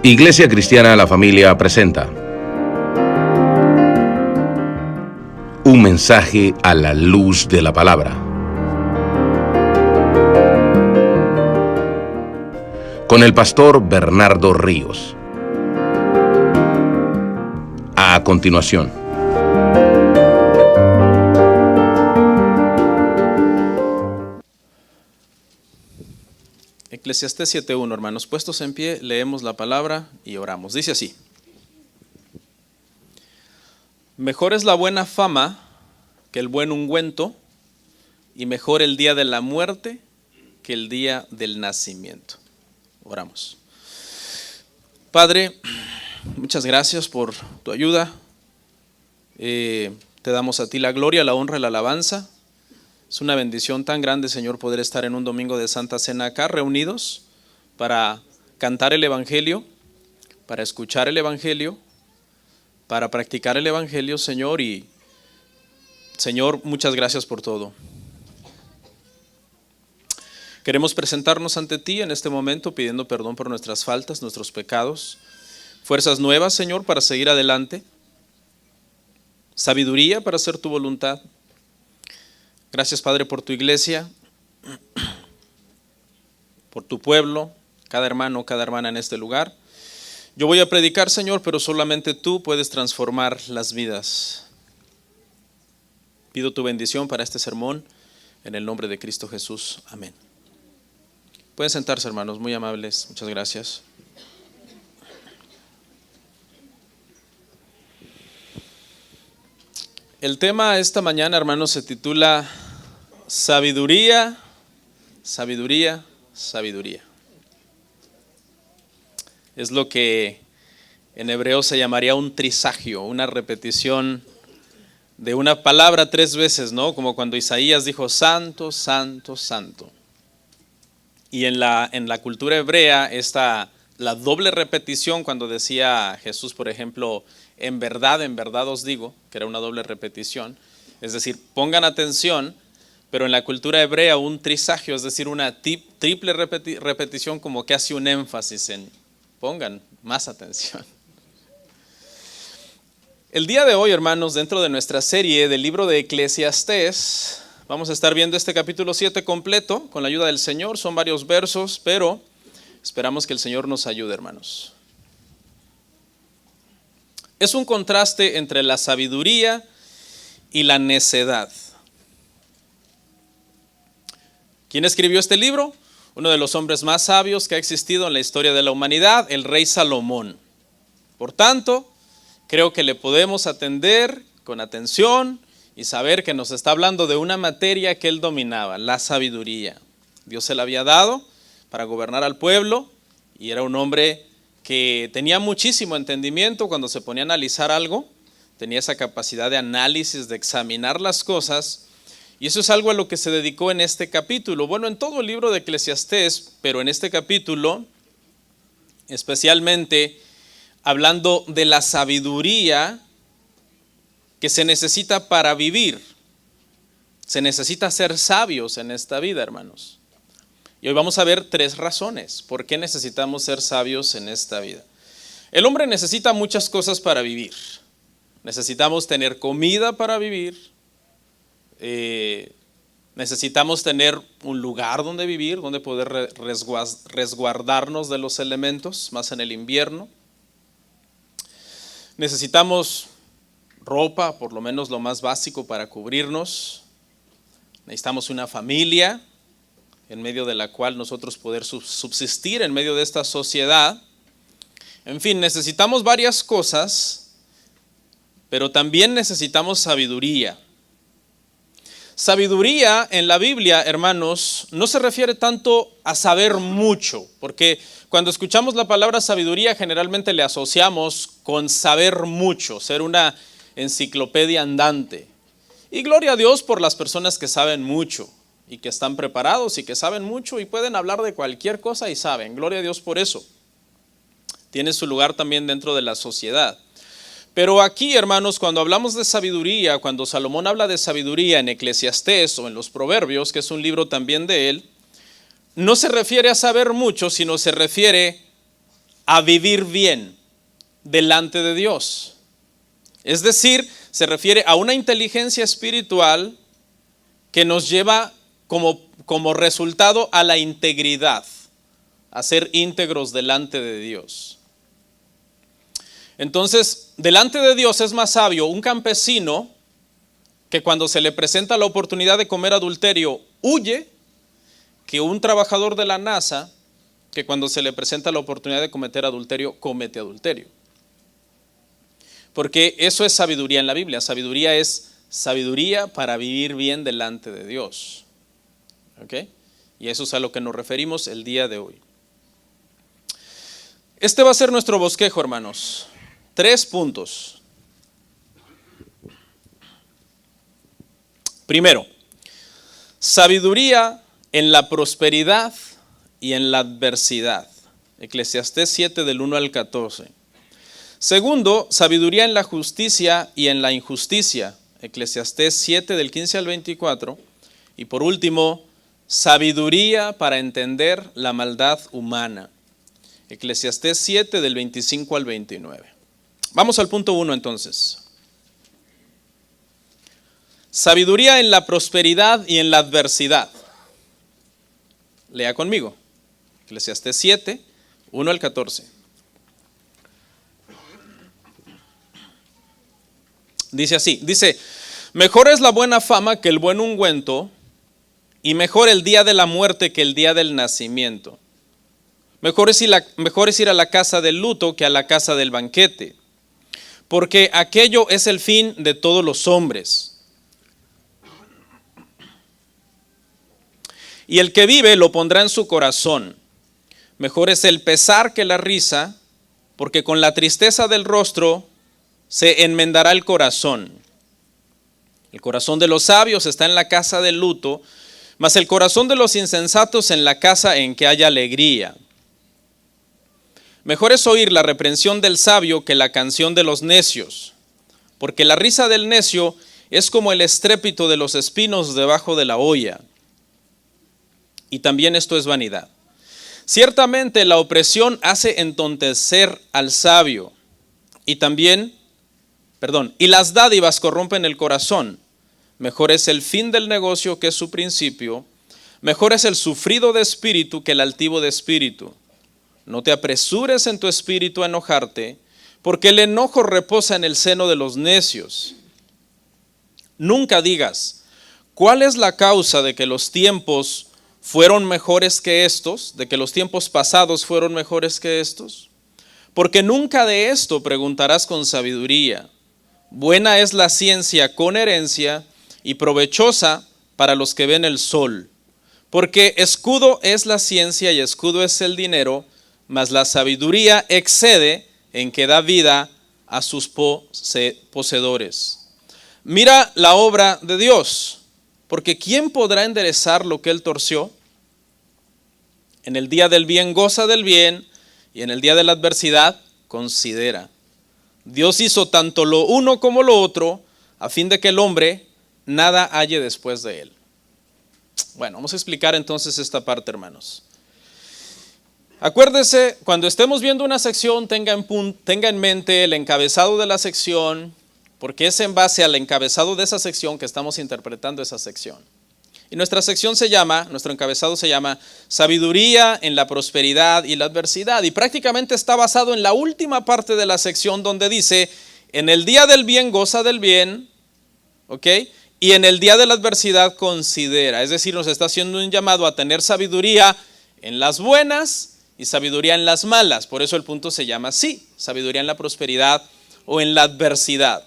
Iglesia Cristiana La Familia presenta un mensaje a la luz de la palabra, con el pastor Bernardo Ríos. A continuación. Eclesiastés 7:1, hermanos, puestos en pie, leemos la palabra y oramos. Dice así: mejor es la buena fama que el buen ungüento, y mejor el día de la muerte que el día del nacimiento. Oramos. Padre, muchas gracias por tu ayuda. Te damos a ti la gloria, la honra y la alabanza. Es una bendición tan grande, Señor, poder estar en un domingo de Santa Cena acá, reunidos para cantar el Evangelio, para escuchar el Evangelio, para practicar el Evangelio, Señor. Y, Señor, muchas gracias por todo. Queremos presentarnos ante ti en este momento, pidiendo perdón por nuestras faltas, nuestros pecados, fuerzas nuevas, Señor, para seguir adelante, sabiduría para hacer tu voluntad. Gracias, Padre, por tu iglesia, por tu pueblo, cada hermano, cada hermana en este lugar. Yo voy a predicar, Señor, pero solamente tú puedes transformar las vidas. Pido tu bendición para este sermón, en el nombre de Cristo Jesús. Amén. Pueden sentarse, hermanos, muy amables. Muchas gracias. El tema esta mañana, hermanos, se titula Sabiduría, Sabiduría, Sabiduría. Es lo que en hebreo se llamaría un trisagio, una repetición de una palabra 3 veces, ¿no? Como cuando Isaías dijo santo, santo, santo. Y en la cultura hebrea, la doble repetición, cuando decía Jesús, por ejemplo, en verdad os digo, que era una doble repetición, es decir, pongan atención, pero en la cultura hebrea un trisagio, es decir, una triple repetición, como que hace un énfasis en pongan más atención. El día de hoy, hermanos, dentro de nuestra serie del libro de Eclesiastés, vamos a estar viendo este capítulo 7 completo, con la ayuda del Señor. Son varios versos, pero esperamos que el Señor nos ayude, hermanos. Es un contraste entre la sabiduría y la necedad. ¿Quién escribió este libro? Uno de los hombres más sabios que ha existido en la historia de la humanidad, el rey Salomón. Por tanto, creo que le podemos atender con atención y saber que nos está hablando de una materia que él dominaba, la sabiduría. Dios se la había dado para gobernar al pueblo y era un hombre que tenía muchísimo entendimiento cuando se ponía a analizar algo, tenía esa capacidad de análisis, de examinar las cosas, y eso es algo a lo que se dedicó en este capítulo. Bueno, en todo el libro de Eclesiastés, pero en este capítulo, especialmente hablando de la sabiduría que se necesita para vivir. Se necesita ser sabios en esta vida, hermanos. Y hoy vamos a ver 3 razones por qué necesitamos ser sabios en esta vida. El hombre necesita muchas cosas para vivir. Necesitamos tener comida para vivir. Necesitamos tener un lugar donde vivir, donde poder resguardarnos de los elementos, más en el invierno. Necesitamos ropa, por lo menos lo más básico para cubrirnos. Necesitamos una familia en medio de la cual nosotros poder subsistir en medio de esta sociedad. En fin, necesitamos varias cosas, pero también necesitamos sabiduría. Sabiduría en la Biblia, hermanos, no se refiere tanto a saber mucho, porque cuando escuchamos la palabra sabiduría generalmente le asociamos con saber mucho, ser una enciclopedia andante. Y gloria a Dios por las personas que saben mucho y que están preparados y que saben mucho y pueden hablar de cualquier cosa y saben. Gloria a Dios por eso. Tiene su lugar también dentro de la sociedad. Pero aquí, hermanos, cuando hablamos de sabiduría, cuando Salomón habla de sabiduría en Eclesiastés o en los Proverbios, que es un libro también de él, no se refiere a saber mucho, sino se refiere a vivir bien delante de Dios. Es decir, se refiere a una inteligencia espiritual que nos lleva como resultado a la integridad, a ser íntegros delante de Dios. Entonces, delante de Dios es más sabio un campesino que cuando se le presenta la oportunidad de comer adulterio huye, que un trabajador de la NASA que cuando se le presenta la oportunidad de cometer adulterio, comete adulterio. Porque eso es sabiduría en la Biblia. Sabiduría es sabiduría para vivir bien delante de Dios. ¿Ok? Y eso es a lo que nos referimos el día de hoy. Este va a ser nuestro bosquejo, hermanos. 3 puntos. Primero, sabiduría en la prosperidad y en la adversidad. Eclesiastés 7 del 1 al 14. Segundo, sabiduría en la justicia y en la injusticia. Eclesiastés 7 del 15 al 24. Y por último, sabiduría para entender la maldad humana. Eclesiastés 7 del 25 al 29. Vamos al punto 1 entonces. Sabiduría en la prosperidad y en la adversidad. Lea conmigo. Eclesiastés 7, 1 al 14. Dice así, mejor es la buena fama que el buen ungüento, y mejor el día de la muerte que el día del nacimiento. Mejor es ir a la casa del luto que a la casa del banquete, porque aquello es el fin de todos los hombres. Y el que vive lo pondrá en su corazón. Mejor es el pesar que la risa, porque con la tristeza del rostro se enmendará el corazón. El corazón de los sabios está en la casa del luto, mas el corazón de los insensatos en la casa en que haya alegría. Mejor es oír la reprensión del sabio que la canción de los necios, porque la risa del necio es como el estrépito de los espinos debajo de la olla. Y también esto es vanidad. Ciertamente la opresión hace entontecer al sabio, y las dádivas corrompen el corazón. Mejor es el fin del negocio que su principio. Mejor es el sufrido de espíritu que el altivo de espíritu. No te apresures en tu espíritu a enojarte, porque el enojo reposa en el seno de los necios. Nunca digas, ¿cuál es la causa de que los tiempos fueron mejores que estos? ¿De que los tiempos pasados fueron mejores que estos? Porque nunca de esto preguntarás con sabiduría. Buena es la ciencia con herencia y provechosa para los que ven el sol. Porque escudo es la ciencia y escudo es el dinero, mas la sabiduría excede en que da vida a sus poseedores. Mira la obra de Dios, porque ¿quién podrá enderezar lo que él torció? En el día del bien goza del bien, y en el día de la adversidad considera. Dios hizo tanto lo uno como lo otro, a fin de que el hombre nada halle después de él. Bueno, vamos a explicar entonces esta parte, hermanos. Acuérdese, cuando estemos viendo una sección, tenga en mente el encabezado de la sección, porque es en base al encabezado de esa sección que estamos interpretando esa sección. Y nuestro encabezado se llama Sabiduría en la prosperidad y la adversidad. Y prácticamente está basado en la última parte de la sección donde dice, en el día del bien goza del bien, ¿ok? Y en el día de la adversidad considera. Es decir, nos está haciendo un llamado a tener sabiduría en las buenas y sabiduría en las malas. Por eso el punto se llama así, sabiduría en la prosperidad o en la adversidad.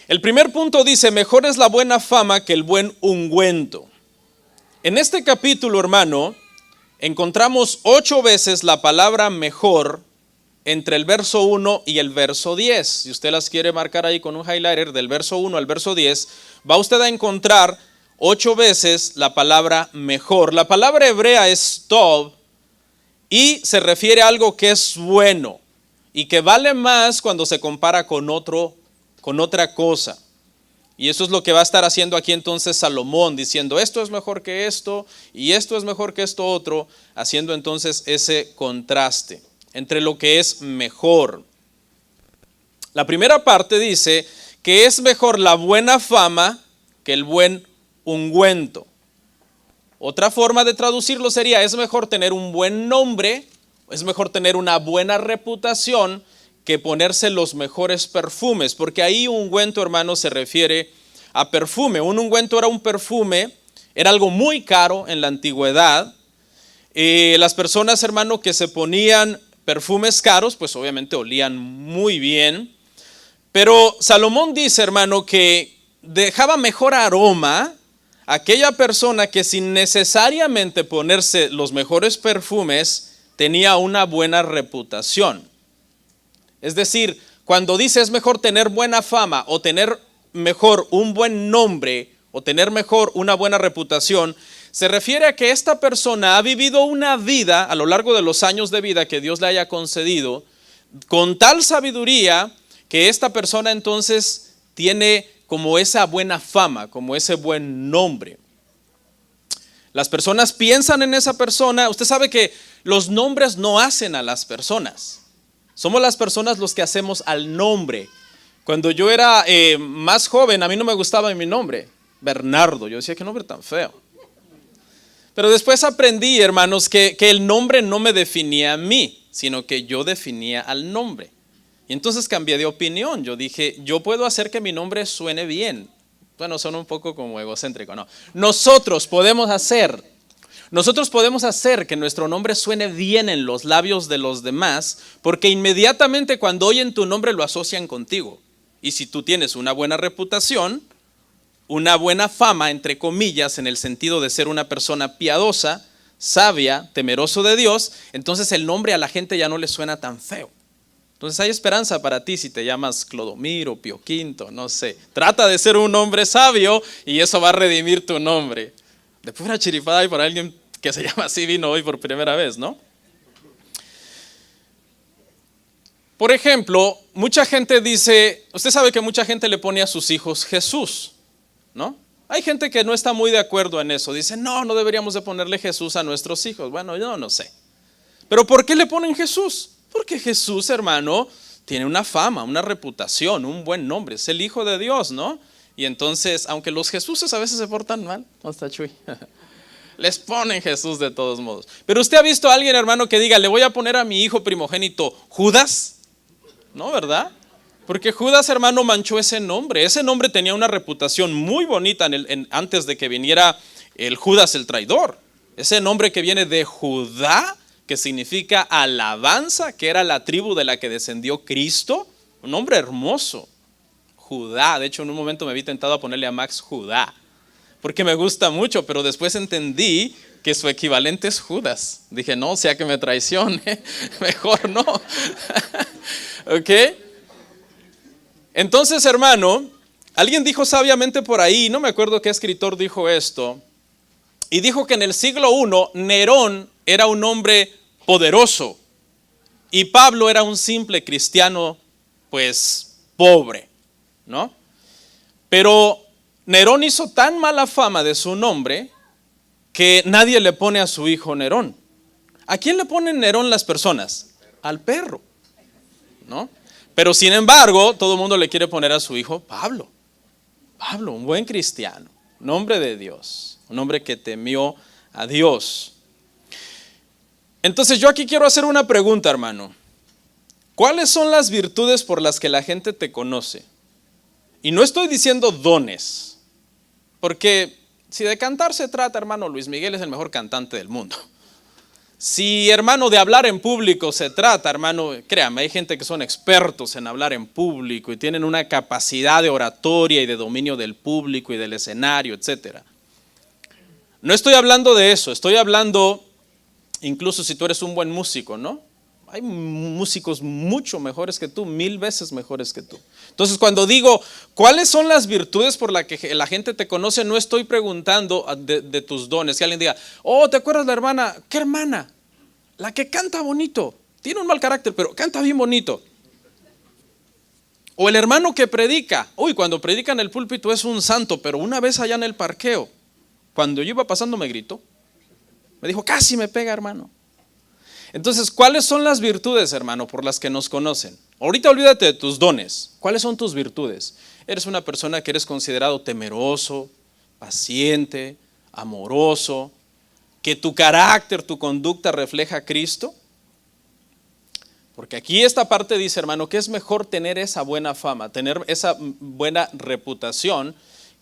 El primer punto dice, mejor es la buena fama que el buen ungüento. En este capítulo, hermano, encontramos 8 veces la palabra mejor entre el verso 1 y el verso 10. Si usted las quiere marcar ahí con un highlighter del verso 1 al verso 10, va usted a encontrar 8 veces la palabra mejor. La palabra hebrea es tov y se refiere a algo que es bueno y que vale más cuando se compara con otra cosa. Y eso es lo que va a estar haciendo aquí entonces Salomón, diciendo esto es mejor que esto y esto es mejor que esto otro, haciendo entonces ese contraste. entre lo que es mejor. La primera parte dice que es mejor la buena fama que el buen ungüento. Otra forma de traducirlo sería, es mejor tener un buen nombre, es mejor tener una buena reputación que ponerse los mejores perfumes, porque ahí ungüento, hermano, se refiere a perfume. Un ungüento era un perfume, era algo muy caro en la antigüedad. Las personas, hermano, que se ponían perfumes caros, pues obviamente olían muy bien. Pero Salomón dice, hermano, que dejaba mejor aroma aquella persona que sin necesariamente ponerse los mejores perfumes tenía una buena reputación. Es decir, cuando dice es mejor tener buena fama o tener mejor un buen nombre o tener mejor una buena reputación, se refiere a que esta persona ha vivido una vida a lo largo de los años de vida que Dios le haya concedido con tal sabiduría que esta persona entonces tiene como esa buena fama, como ese buen nombre. Las personas piensan en esa persona. Usted sabe que los nombres no hacen a las personas. Somos las personas los que hacemos al nombre. Cuando yo era más joven, a mí no me gustaba mi nombre, Bernardo. Yo decía, qué nombre tan feo. Pero después aprendí, hermanos, que el nombre no me definía a mí, sino que yo definía al nombre. Y entonces cambié de opinión. Yo dije, yo puedo hacer que mi nombre suene bien. Bueno, suena un poco como egocéntrico, no. Nosotros podemos hacer que nuestro nombre suene bien en los labios de los demás, porque inmediatamente cuando oyen tu nombre lo asocian contigo. Y si tú tienes una buena reputación, una buena fama, entre comillas, en el sentido de ser una persona piadosa, sabia, temeroso de Dios, entonces el nombre a la gente ya no le suena tan feo. Entonces hay esperanza para ti si te llamas Clodomiro, Pío Quinto, no sé. Trata de ser un hombre sabio y eso va a redimir tu nombre. De pura chiripada y para alguien que se llama así vino hoy por primera vez, ¿no? Por ejemplo, mucha gente dice, usted sabe que mucha gente le pone a sus hijos Jesús, ¿no? Hay gente que no está muy de acuerdo en eso. Dice, no deberíamos de ponerle Jesús a nuestros hijos. Bueno, yo no sé. Pero ¿por qué le ponen Jesús? Porque Jesús, hermano, tiene una fama, una reputación, un buen nombre. Es el Hijo de Dios, ¿no? Y entonces, aunque los Jesuses a veces se portan mal, ¿no está Chuy? Les ponen Jesús de todos modos. Pero usted ha visto a alguien, hermano, que diga, le voy a poner a mi hijo primogénito Judas. No, ¿verdad? Porque Judas, hermano, manchó ese nombre. Ese nombre tenía una reputación muy bonita antes de que viniera el Judas el traidor. Ese nombre que viene de Judá, que significa alabanza, que era la tribu de la que descendió Cristo. Un nombre hermoso. Judá. De hecho, en un momento me vi tentado a ponerle a Max Judá, porque me gusta mucho, pero después entendí que su equivalente es Judas. Dije, no, sea que me traicione, mejor no. ¿Ok? Entonces, hermano, alguien dijo sabiamente por ahí, no me acuerdo qué escritor dijo esto, y dijo que en el siglo I Nerón era un hombre poderoso y Pablo era un simple cristiano, pues, pobre, ¿no? Pero Nerón hizo tan mala fama de su nombre que nadie le pone a su hijo Nerón. ¿A quién le ponen Nerón las personas? Al perro, ¿no? Pero sin embargo, todo el mundo le quiere poner a su hijo Pablo. Pablo, un buen cristiano, un hombre de Dios, un hombre que temió a Dios. Entonces yo aquí quiero hacer una pregunta, hermano. ¿Cuáles son las virtudes por las que la gente te conoce? Y no estoy diciendo dones, porque si de cantar se trata, hermano, Luis Miguel es el mejor cantante del mundo. Si, hermano, de hablar en público se trata, hermano, créame, hay gente que son expertos en hablar en público y tienen una capacidad de oratoria y de dominio del público y del escenario, etc. No estoy hablando de eso, estoy hablando, incluso si tú eres un buen músico, ¿no? Hay músicos mucho mejores que tú, 1000 veces mejores que tú. Entonces, cuando digo, ¿cuáles son las virtudes por las que la gente te conoce? No estoy preguntando de tus dones. Que alguien diga, oh, ¿te acuerdas la hermana? ¿Qué hermana? La que canta bonito. Tiene un mal carácter, pero canta bien bonito. O el hermano que predica. Uy, cuando predica en el púlpito es un santo, pero una vez allá en el parqueo, cuando yo iba pasando me gritó. Me dijo, casi me pega, hermano. Entonces, ¿cuáles son las virtudes, hermano, por las que nos conocen? Ahorita olvídate de tus dones. ¿Cuáles son tus virtudes? Eres una persona que eres considerado temeroso, paciente, amoroso, que tu carácter, tu conducta refleja a Cristo. Porque aquí esta parte dice, hermano, que es mejor tener esa buena fama, tener esa buena reputación,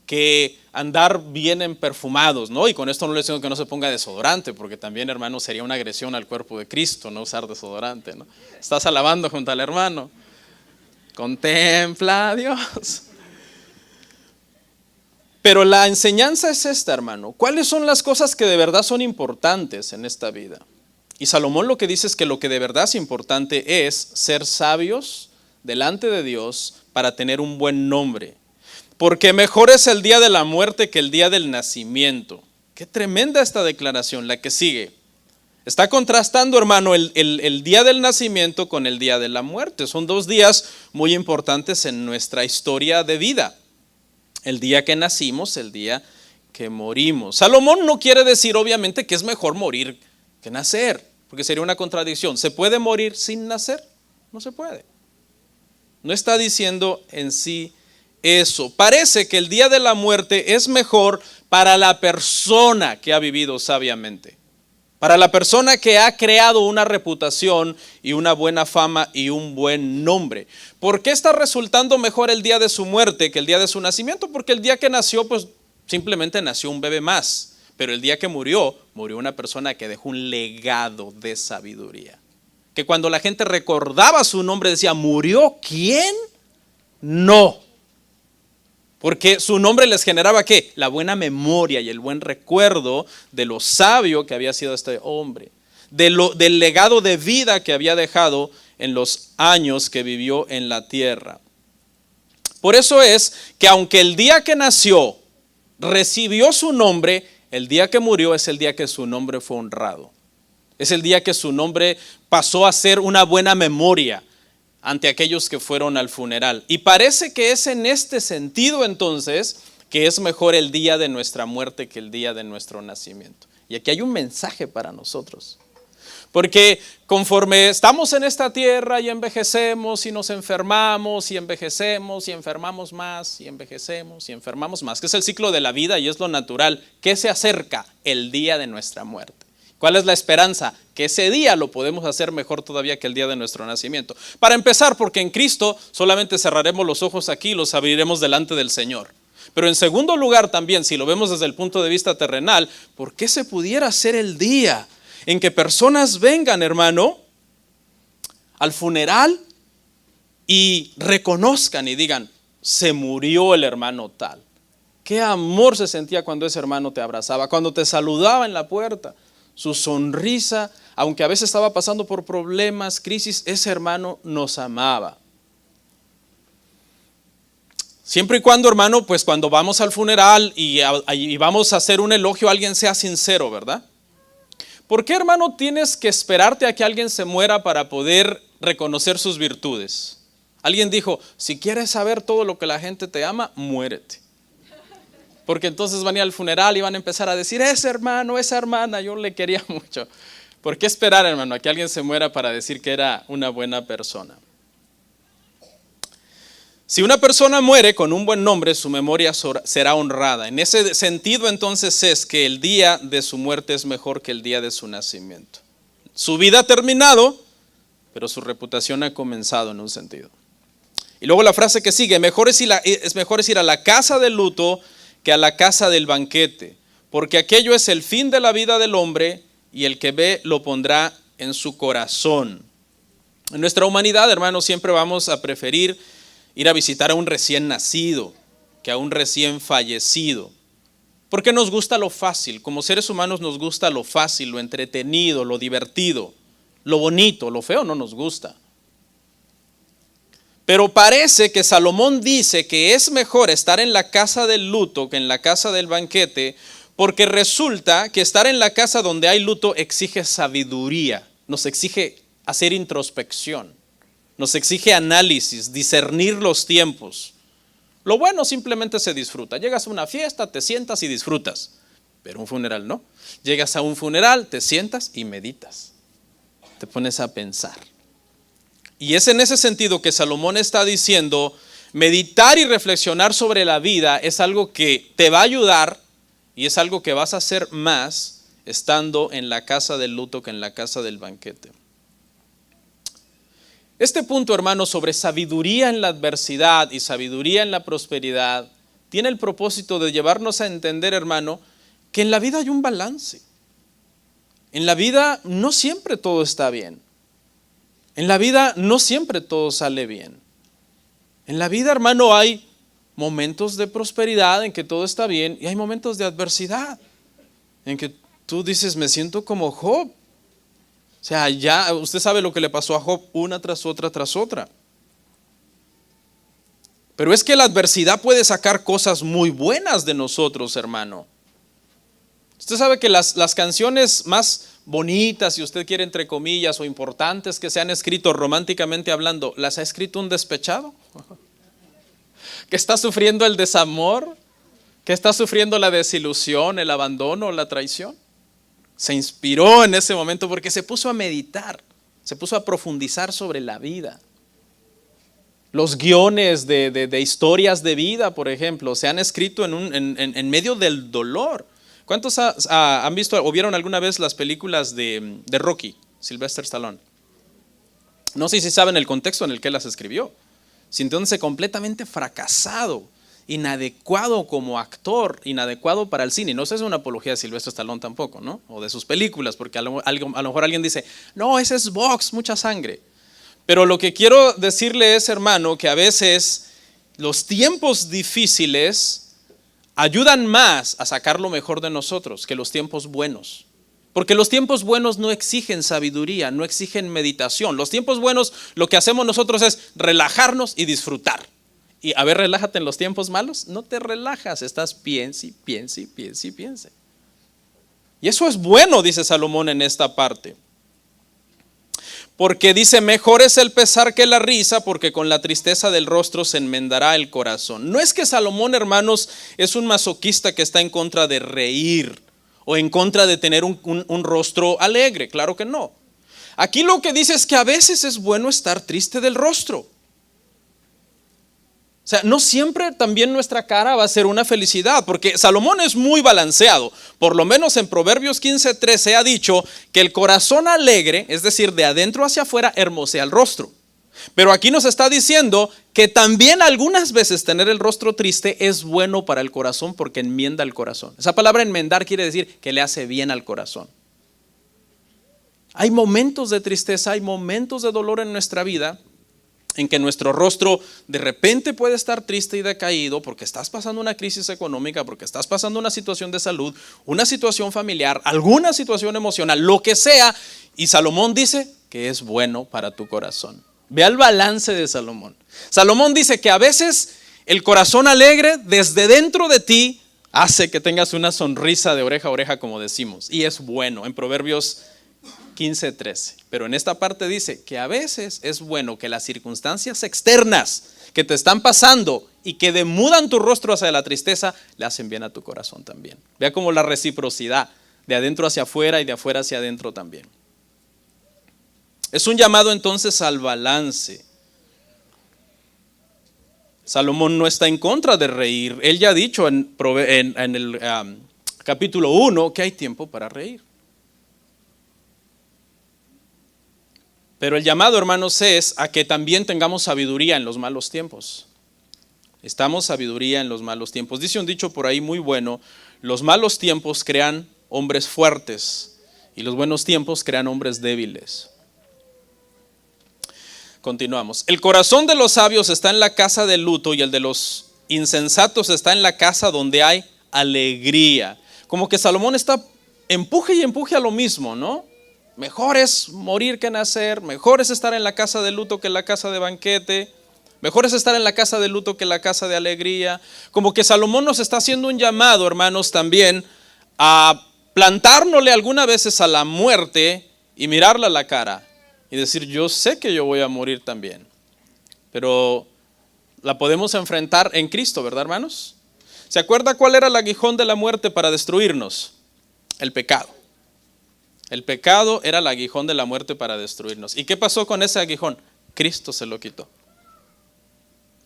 que andar bien perfumados, ¿no? Y con esto no le digo que no se ponga desodorante, porque también, hermano, sería una agresión al cuerpo de Cristo no usar desodorante, ¿no? Estás alabando junto al hermano. Contempla a Dios. Pero la enseñanza es esta, hermano. ¿Cuáles son las cosas que de verdad son importantes en esta vida? Y Salomón lo que dice es que lo que de verdad es importante es ser sabios delante de Dios para tener un buen nombre. Porque mejor es el día de la muerte que el día del nacimiento. Qué tremenda esta declaración, la que sigue. Está contrastando, hermano, el día del nacimiento con el día de la muerte. Son dos días muy importantes en nuestra historia de vida. El día que nacimos, el día que morimos. Salomón no quiere decir, obviamente, que es mejor morir que nacer, porque sería una contradicción. ¿Se puede morir sin nacer? No se puede. No está diciendo en sí eso. Parece que el día de la muerte es mejor para la persona que ha vivido sabiamente, para la persona que ha creado una reputación y una buena fama y un buen nombre. ¿Por qué está resultando mejor el día de su muerte que el día de su nacimiento? Porque el día que nació, pues simplemente nació un bebé más, pero el día que murió, murió una persona que dejó un legado de sabiduría. Que cuando la gente recordaba su nombre decía, ¿murió quién? No. Porque su nombre les generaba ¿qué? La buena memoria y el buen recuerdo de lo sabio que había sido este hombre, del legado de vida que había dejado en los años que vivió en la tierra. Por eso es que aunque el día que nació recibió su nombre, el día que murió es el día que su nombre fue honrado. Es el día que su nombre pasó a ser una buena memoria ante aquellos que fueron al funeral. Y parece que es en este sentido entonces que es mejor el día de nuestra muerte que el día de nuestro nacimiento. Y aquí hay un mensaje para nosotros. Porque conforme estamos en esta tierra y envejecemos y nos enfermamos y envejecemos y enfermamos más y envejecemos y enfermamos más, que es el ciclo de la vida y es lo natural, que se acerca el día de nuestra muerte. ¿Cuál es la esperanza? Que ese día lo podemos hacer mejor todavía que el día de nuestro nacimiento. Para empezar, porque en Cristo solamente cerraremos los ojos aquí y los abriremos delante del Señor. Pero en segundo lugar también, si lo vemos desde el punto de vista terrenal, ¿por qué se pudiera hacer el día en que personas vengan, hermano, al funeral y reconozcan y digan, se murió el hermano tal? Qué amor se sentía cuando ese hermano te abrazaba, cuando te saludaba en la puerta. Su sonrisa, aunque a veces estaba pasando por problemas, crisis, ese hermano nos amaba. Siempre y cuando, hermano, pues cuando vamos al funeral y vamos a hacer un elogio, alguien sea sincero, ¿verdad? ¿Por qué, hermano, tienes que esperarte a que alguien se muera para poder reconocer sus virtudes? Alguien dijo, si quieres saber todo lo que la gente te ama, muérete. Porque entonces van a ir al funeral y van a empezar a decir, ese hermano, esa hermana, yo le quería mucho. ¿Por qué esperar, hermano, a que alguien se muera para decir que era una buena persona? Si una persona muere con un buen nombre, su memoria será honrada. En ese sentido, entonces, es que el día de su muerte es mejor que el día de su nacimiento. Su vida ha terminado, pero su reputación ha comenzado en un sentido. Y luego la frase que sigue, es mejor ir a la casa del luto que a la casa del banquete, porque aquello es el fin de la vida del hombre y el que ve lo pondrá en su corazón. En nuestra humanidad, hermanos, siempre vamos a preferir ir a visitar a un recién nacido que a un recién fallecido, porque nos gusta lo fácil. Como seres humanos nos gusta lo fácil, lo entretenido, lo divertido, lo bonito. Lo feo no nos gusta. Pero parece que Salomón dice que es mejor estar en la casa del luto que en la casa del banquete, porque resulta que estar en la casa donde hay luto exige sabiduría, nos exige hacer introspección, nos exige análisis, discernir los tiempos. Lo bueno simplemente se disfruta. Llegas a una fiesta, te sientas y disfrutas, pero un funeral no. Llegas a un funeral, te sientas y meditas. te pones a pensar. Y es en ese sentido que Salomón está diciendo, meditar y reflexionar sobre la vida es algo que te va a ayudar y es algo que vas a hacer más estando en la casa del luto que en la casa del banquete. Este punto, hermano, sobre sabiduría en la adversidad y sabiduría en la prosperidad, tiene el propósito de llevarnos a entender, hermano, que en la vida hay un balance. En la vida no siempre todo está bien. En la vida no siempre todo sale bien. En la vida, hermano, hay momentos de prosperidad en que todo está bien y hay momentos de adversidad en que tú dices, me siento como Job. O sea, ya usted sabe lo que le pasó a Job una tras otra tras otra. Pero es que la adversidad puede sacar cosas muy buenas de nosotros, hermano. Usted sabe que las canciones más bonitas, si usted quiere entre comillas, o importantes que se han escrito románticamente hablando, ¿las ha escrito un despechado? ¿Que está sufriendo el desamor? ¿Que está sufriendo la desilusión, el abandono, la traición? Se inspiró en ese momento porque se puso a meditar, se puso a profundizar sobre la vida. Los guiones de historias de vida, por ejemplo, se han escrito en medio del dolor. ¿Cuántos han visto o vieron alguna vez las películas de Rocky, Sylvester Stallone? No sé si saben el contexto en el que las escribió. Sintiéndose completamente fracasado, inadecuado como actor, inadecuado para el cine. No sé si es una apología de Sylvester Stallone tampoco, ¿no? O de sus películas, porque a lo mejor alguien dice, no, ese es box, mucha sangre. Pero lo que quiero decirle es, hermano, que a veces los tiempos difíciles ayudan más a sacar lo mejor de nosotros que los tiempos buenos. Porque los tiempos buenos no exigen sabiduría, no exigen meditación. Los tiempos buenos, lo que hacemos nosotros es relajarnos y disfrutar. Y a ver, relájate en los tiempos malos. No te relajas, estás piense. Y eso es bueno, dice Salomón en esta parte. Porque dice, mejor es el pesar que la risa, porque con la tristeza del rostro se enmendará el corazón. No es que Salomón, hermanos, es un masoquista que está en contra de reír o en contra de tener un rostro alegre, claro que no. Aquí lo que dice es que a veces es bueno estar triste del rostro. O sea, no siempre también nuestra cara va a ser una felicidad, porque Salomón es muy balanceado. Por lo menos en Proverbios 15:13 ha dicho que el corazón alegre, es decir, de adentro hacia afuera, hermosea el rostro. Pero aquí nos está diciendo que también algunas veces tener el rostro triste es bueno para el corazón porque enmienda el corazón. Esa palabra enmendar quiere decir que le hace bien al corazón. Hay momentos de tristeza, hay momentos de dolor en nuestra vida en que nuestro rostro de repente puede estar triste y decaído porque estás pasando una crisis económica, porque estás pasando una situación de salud, una situación familiar, alguna situación emocional, lo que sea. Y Salomón dice que es bueno para tu corazón. Vea el balance de Salomón. Salomón dice que a veces el corazón alegre desde dentro de ti hace que tengas una sonrisa de oreja a oreja, como decimos. Y es bueno, en Proverbios 15:13. Pero en esta parte dice que a veces es bueno que las circunstancias externas que te están pasando y que demudan tu rostro hacia la tristeza, le hacen bien a tu corazón también. Vea como la reciprocidad, de adentro hacia afuera y de afuera hacia adentro también. Es un llamado entonces al balance. Salomón no está en contra de reír. Él ya ha dicho en el capítulo 1 que hay tiempo para reír. Pero el llamado, hermanos, es a que también tengamos sabiduría en los malos tiempos. Estamos sabiduría en los malos tiempos. Dice un dicho por ahí muy bueno, los malos tiempos crean hombres fuertes y los buenos tiempos crean hombres débiles. Continuamos. El corazón de los sabios está en la casa del luto y el de los insensatos está en la casa donde hay alegría. Como que Salomón está empuje y empuje a lo mismo, ¿no? Mejor es morir que nacer, mejor es estar en la casa de luto que en la casa de banquete, mejor es estar en la casa de luto que en la casa de alegría. Como que Salomón nos está haciendo un llamado, hermanos, también a plantárnosle algunas veces a la muerte y mirarla a la cara y decir, yo sé que yo voy a morir también, pero la podemos enfrentar en Cristo, ¿verdad, hermanos? ¿Se acuerda cuál era el aguijón de la muerte para destruirnos? El pecado. El pecado era el aguijón de la muerte para destruirnos. ¿Y qué pasó con ese aguijón? Cristo se lo quitó.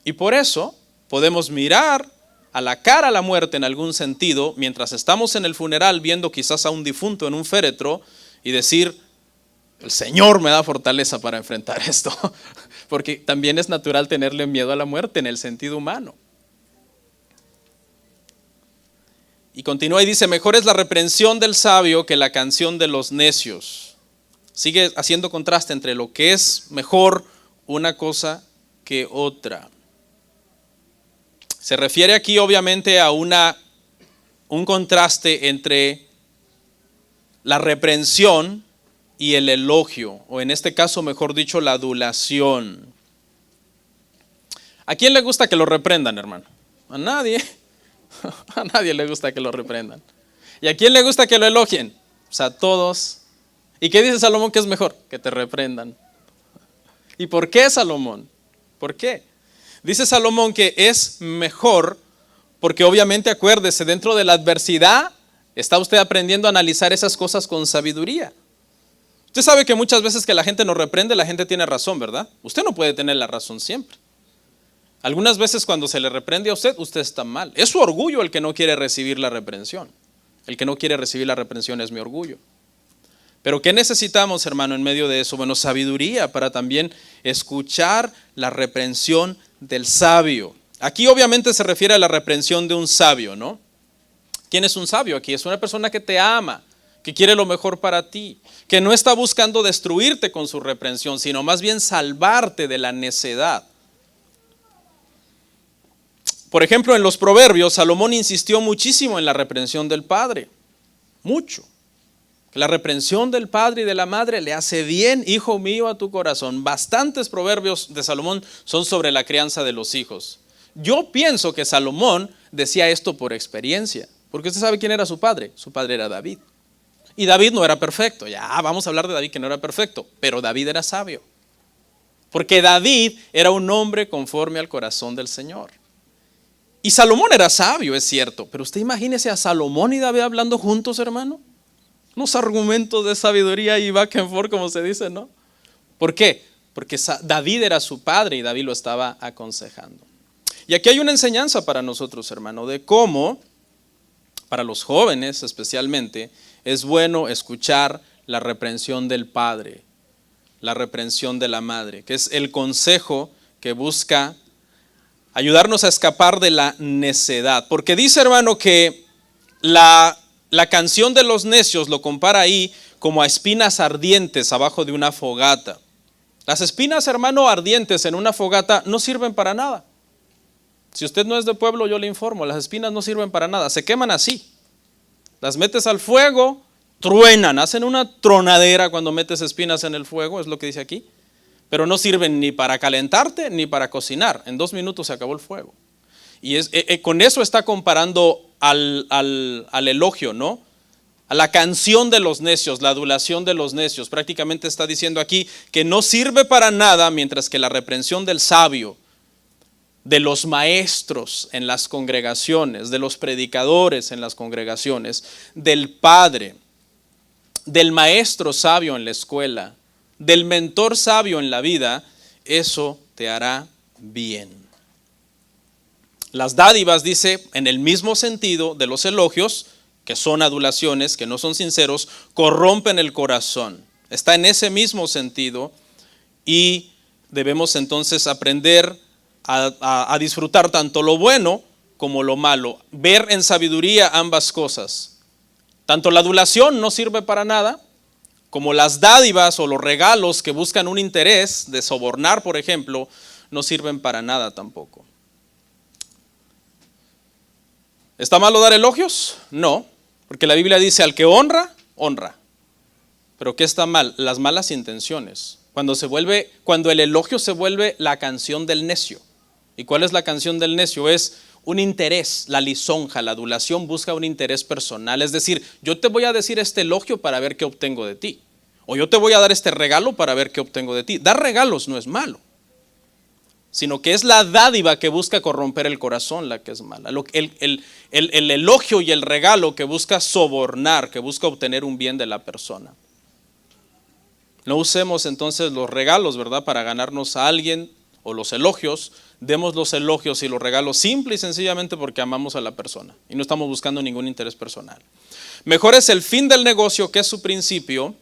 Y por eso podemos mirar a la cara a la muerte en algún sentido, mientras estamos en el funeral viendo quizás a un difunto en un féretro y decir, el Señor me da fortaleza para enfrentar esto. Porque también es natural tenerle miedo a la muerte en el sentido humano. Y continúa y dice, mejor es la reprensión del sabio que la canción de los necios. Sigue haciendo contraste entre lo que es mejor una cosa que otra. Se refiere aquí obviamente a un contraste entre la reprensión y el elogio, o en este caso, mejor dicho, la adulación. ¿A quién le gusta que lo reprendan, hermano? A nadie. A nadie le gusta que lo reprendan. ¿Y a quién le gusta que lo elogien? Pues a todos. ¿Y qué dice Salomón que es mejor? Que te reprendan. ¿Y por qué, Salomón? ¿Por qué? Dice Salomón que es mejor porque obviamente, acuérdese, dentro de la adversidad está usted aprendiendo a analizar esas cosas con sabiduría. Usted sabe que muchas veces que la gente nos reprende, la gente tiene razón, ¿verdad? Usted no puede tener la razón siempre. Algunas veces cuando se le reprende a usted, usted está mal. Es su orgullo el que no quiere recibir la reprensión. El que no quiere recibir la reprensión es mi orgullo. Pero ¿qué necesitamos, hermano, en medio de eso? Bueno, sabiduría para también escuchar la reprensión del sabio. Aquí obviamente se refiere a la reprensión de un sabio, ¿no? ¿Quién es un sabio aquí? Es una persona que te ama, que quiere lo mejor para ti, que no está buscando destruirte con su reprensión, sino más bien salvarte de la necedad. Por ejemplo, en los Proverbios, Salomón insistió muchísimo en la reprensión del padre, mucho. La reprensión del padre y de la madre le hace bien, hijo mío, a tu corazón. Bastantes proverbios de Salomón son sobre la crianza de los hijos. Yo pienso que Salomón decía esto por experiencia, porque usted sabe quién era su padre. Su padre era David. Y David no era perfecto. Ya vamos a hablar de David que no era perfecto, pero David era sabio. Porque David era un hombre conforme al corazón del Señor. Y Salomón era sabio, es cierto, pero usted imagínese a Salomón y David hablando juntos, hermano. Unos argumentos de sabiduría y back and forth, como se dice, ¿no? ¿Por qué? Porque David era su padre y David lo estaba aconsejando. Y aquí hay una enseñanza para nosotros, hermano, de cómo, para los jóvenes especialmente, es bueno escuchar la reprensión del padre, la reprensión de la madre, que es el consejo que busca ayudarnos a escapar de la necedad. Porque dice, hermano, que la canción de los necios lo compara ahí como a espinas ardientes abajo de una fogata. Las espinas, hermano, ardientes en una fogata no sirven para nada. Si usted no es de pueblo, yo le informo, las espinas no sirven para nada, se queman así. Las metes al fuego, truenan, hacen una tronadera cuando metes espinas en el fuego, es lo que dice aquí. Pero no sirven ni para calentarte ni para cocinar. En 2 minutos se acabó el fuego. Y con eso está comparando al elogio, ¿no? A la canción de los necios, la adulación de los necios. Prácticamente está diciendo aquí que no sirve para nada, mientras que la reprensión del sabio, de los maestros en las congregaciones, de los predicadores en las congregaciones, del padre, del maestro sabio en la escuela, del mentor sabio en la vida, eso te hará bien. Las dádivas, dice, en el mismo sentido de los elogios, que son adulaciones, que no son sinceros, corrompen el corazón. Está en ese mismo sentido y debemos entonces aprender a disfrutar tanto lo bueno como lo malo. Ver en sabiduría ambas cosas. Tanto la adulación no sirve para nada, como las dádivas o los regalos que buscan un interés de sobornar, por ejemplo, no sirven para nada tampoco. ¿Está malo dar elogios? No, porque la Biblia dice al que honra, honra. ¿Pero qué está mal? Las malas intenciones. Cuando el elogio se vuelve la canción del necio. ¿Y cuál es la canción del necio? Es un interés, la lisonja, la adulación busca un interés personal. Es decir, yo te voy a decir este elogio para ver qué obtengo de ti. O yo te voy a dar este regalo para ver qué obtengo de ti. Dar regalos no es malo, sino que es la dádiva que busca corromper el corazón la que es mala. El elogio y el regalo que busca sobornar, que busca obtener un bien de la persona. No usemos entonces los regalos, ¿verdad?, para ganarnos a alguien, o los elogios. Demos los elogios y los regalos simple y sencillamente porque amamos a la persona y no estamos buscando ningún interés personal. Mejor es el fin del negocio, que es su principio,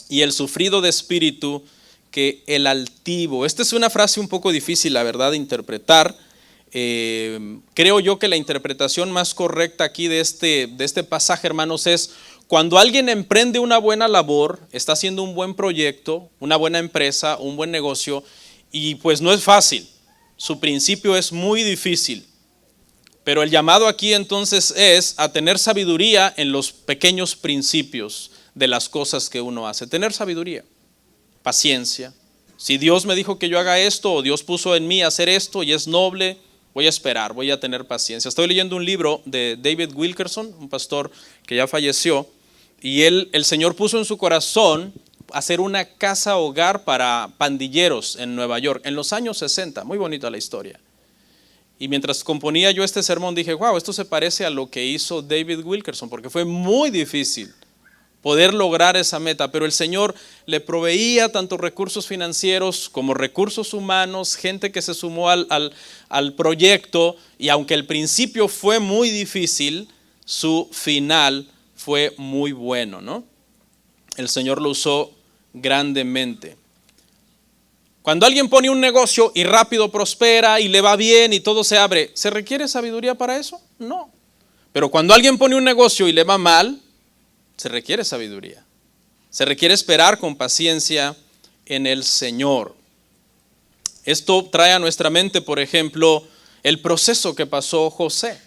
y el sufrido de espíritu que el altivo. Esta es una frase un poco difícil, la verdad, de interpretar. Creo yo que la interpretación más correcta aquí de este pasaje, hermanos, es: cuando alguien emprende una buena labor, está haciendo un buen proyecto, una buena empresa, un buen negocio, y pues no es fácil, su principio es muy difícil. Pero el llamado aquí entonces es a tener sabiduría en los pequeños principios de las cosas que uno hace. Tener sabiduría, paciencia. Si Dios me dijo que yo haga esto, o Dios puso en mí hacer esto y es noble, voy a esperar, voy a tener paciencia. Estoy leyendo un libro de David Wilkerson, un pastor que ya falleció, y el Señor puso en su corazón hacer una casa hogar para pandilleros en Nueva York en los años 60. Muy bonita la historia. Y mientras componía yo este sermón dije, wow, esto se parece a lo que hizo David Wilkerson, porque fue muy difícil poder lograr esa meta, pero el Señor le proveía tanto recursos financieros como recursos humanos, gente que se sumó al proyecto, y aunque el principio fue muy difícil, su final fue muy bueno, ¿no? El Señor lo usó grandemente. Cuando alguien pone un negocio y rápido prospera y le va bien y todo se abre, ¿se requiere sabiduría para eso? No. Pero cuando alguien pone un negocio y le va mal, se requiere sabiduría. Se requiere esperar con paciencia en el Señor. Esto trae a nuestra mente, por ejemplo, el proceso que pasó José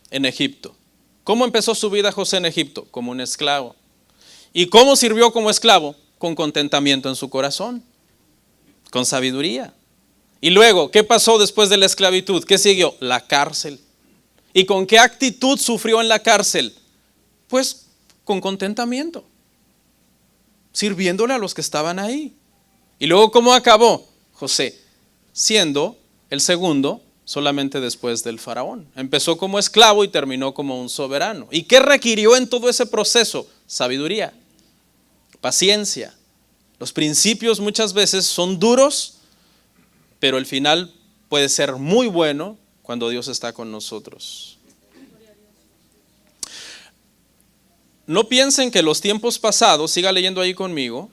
en Egipto. ¿Cómo empezó su vida José en Egipto? Como un esclavo. ¿Y cómo sirvió como esclavo? Con contentamiento en su corazón, con sabiduría. Y luego, ¿qué pasó después de la esclavitud? ¿Qué siguió? La cárcel. ¿Y con qué actitud sufrió en la cárcel? Pues con contentamiento, sirviéndole a los que estaban ahí. Y luego, ¿cómo acabó José? Siendo el segundo solamente después del faraón. Empezó como esclavo y terminó como un soberano. ¿Y qué requirió en todo ese proceso? Sabiduría, paciencia. Los principios muchas veces son duros, pero el final puede ser muy bueno cuando Dios está con nosotros. No piensen que los tiempos pasados, siga leyendo ahí conmigo,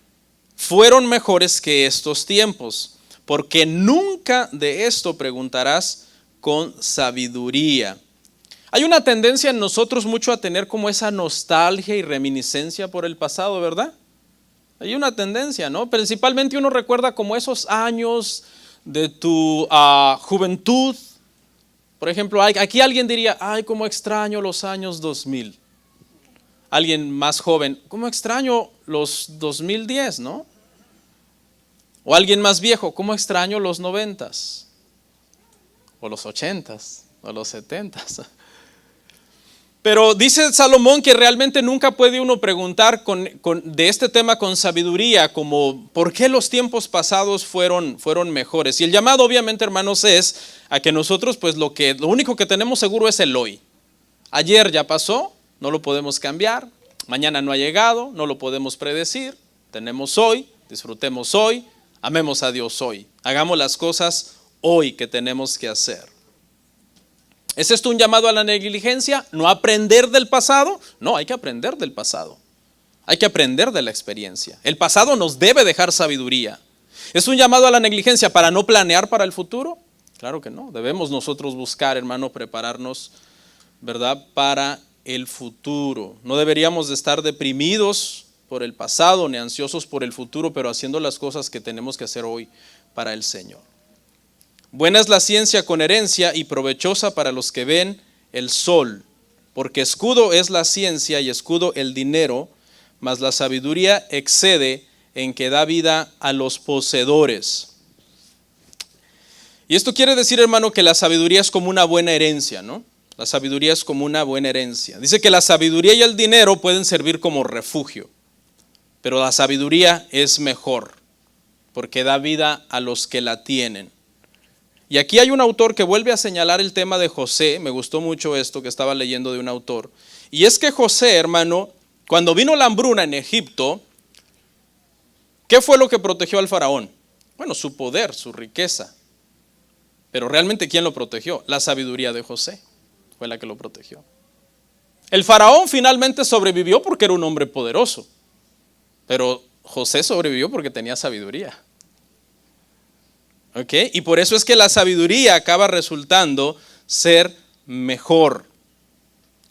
fueron mejores que estos tiempos, porque nunca de esto preguntarás con sabiduría. Hay una tendencia en nosotros mucho a tener como esa nostalgia y reminiscencia por el pasado, ¿verdad? Hay una tendencia, ¿no? Principalmente uno recuerda como esos años de tu juventud. Por ejemplo, aquí alguien diría, ay, cómo extraño los años 2000. Alguien más joven, cómo extraño los 2010, ¿no? O alguien más viejo, cómo extraño los 90s, o los 80s, o los 70s. Pero dice Salomón que realmente nunca puede uno preguntar de este tema con sabiduría, como ¿por qué los tiempos pasados fueron mejores? Y el llamado, obviamente, hermanos, es a que nosotros, pues lo único que tenemos seguro es el hoy. Ayer ya pasó, no lo podemos cambiar. Mañana no ha llegado, no lo podemos predecir. Tenemos hoy, disfrutemos hoy, amemos a Dios hoy. Hagamos las cosas hoy que tenemos que hacer. ¿Es esto un llamado a la negligencia? ¿No aprender del pasado? No, hay que aprender del pasado. Hay que aprender de la experiencia. El pasado nos debe dejar sabiduría. ¿Es un llamado a la negligencia para no planear para el futuro? Claro que no. Debemos nosotros buscar, hermano, prepararnos, ¿verdad?, para el futuro. No deberíamos de estar deprimidos por el pasado ni ansiosos por el futuro, pero haciendo las cosas que tenemos que hacer hoy para el Señor. Buena es la ciencia con herencia y provechosa para los que ven el sol, porque escudo es la ciencia y escudo el dinero, mas la sabiduría excede en que da vida a los poseedores. Y esto quiere decir, hermano, que la sabiduría es como una buena herencia, ¿no? La sabiduría es como una buena herencia. Dice que la sabiduría y el dinero pueden servir como refugio, pero la sabiduría es mejor, porque da vida a los que la tienen. Y aquí hay un autor que vuelve a señalar el tema de José. Me gustó mucho esto que estaba leyendo de un autor. Y es que José, hermano, cuando vino la hambruna en Egipto, ¿Qué fue lo que protegió al faraón? Bueno, su poder, su riqueza. Pero realmente, ¿quién lo protegió? La sabiduría de José fue la que lo protegió. El faraón finalmente sobrevivió porque era un hombre poderoso, pero José sobrevivió porque tenía sabiduría. ¿Ok? Y por eso es que la sabiduría acaba resultando ser mejor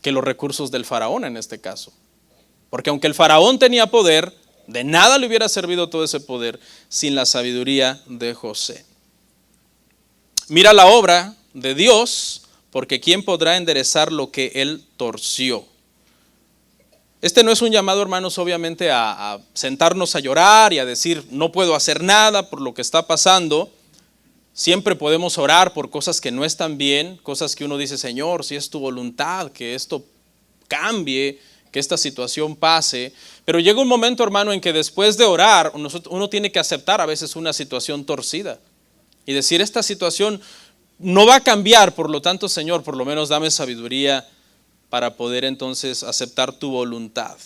que los recursos del faraón en este caso. Porque aunque el faraón tenía poder, de nada le hubiera servido todo ese poder sin la sabiduría de José. Mira la obra de Dios, porque ¿quién podrá enderezar lo que él torció? Este no es un llamado, hermanos, obviamente a sentarnos a llorar y a decir no puedo hacer nada por lo que está pasando. Siempre podemos orar por cosas que no están bien, cosas que uno dice, Señor, si es tu voluntad, que esto cambie, que esta situación pase. Pero llega un momento, hermano, en que después de orar, uno tiene que aceptar a veces una situación torcida y decir, esta situación no va a cambiar, por lo tanto, Señor, por lo menos dame sabiduría para poder entonces aceptar tu voluntad.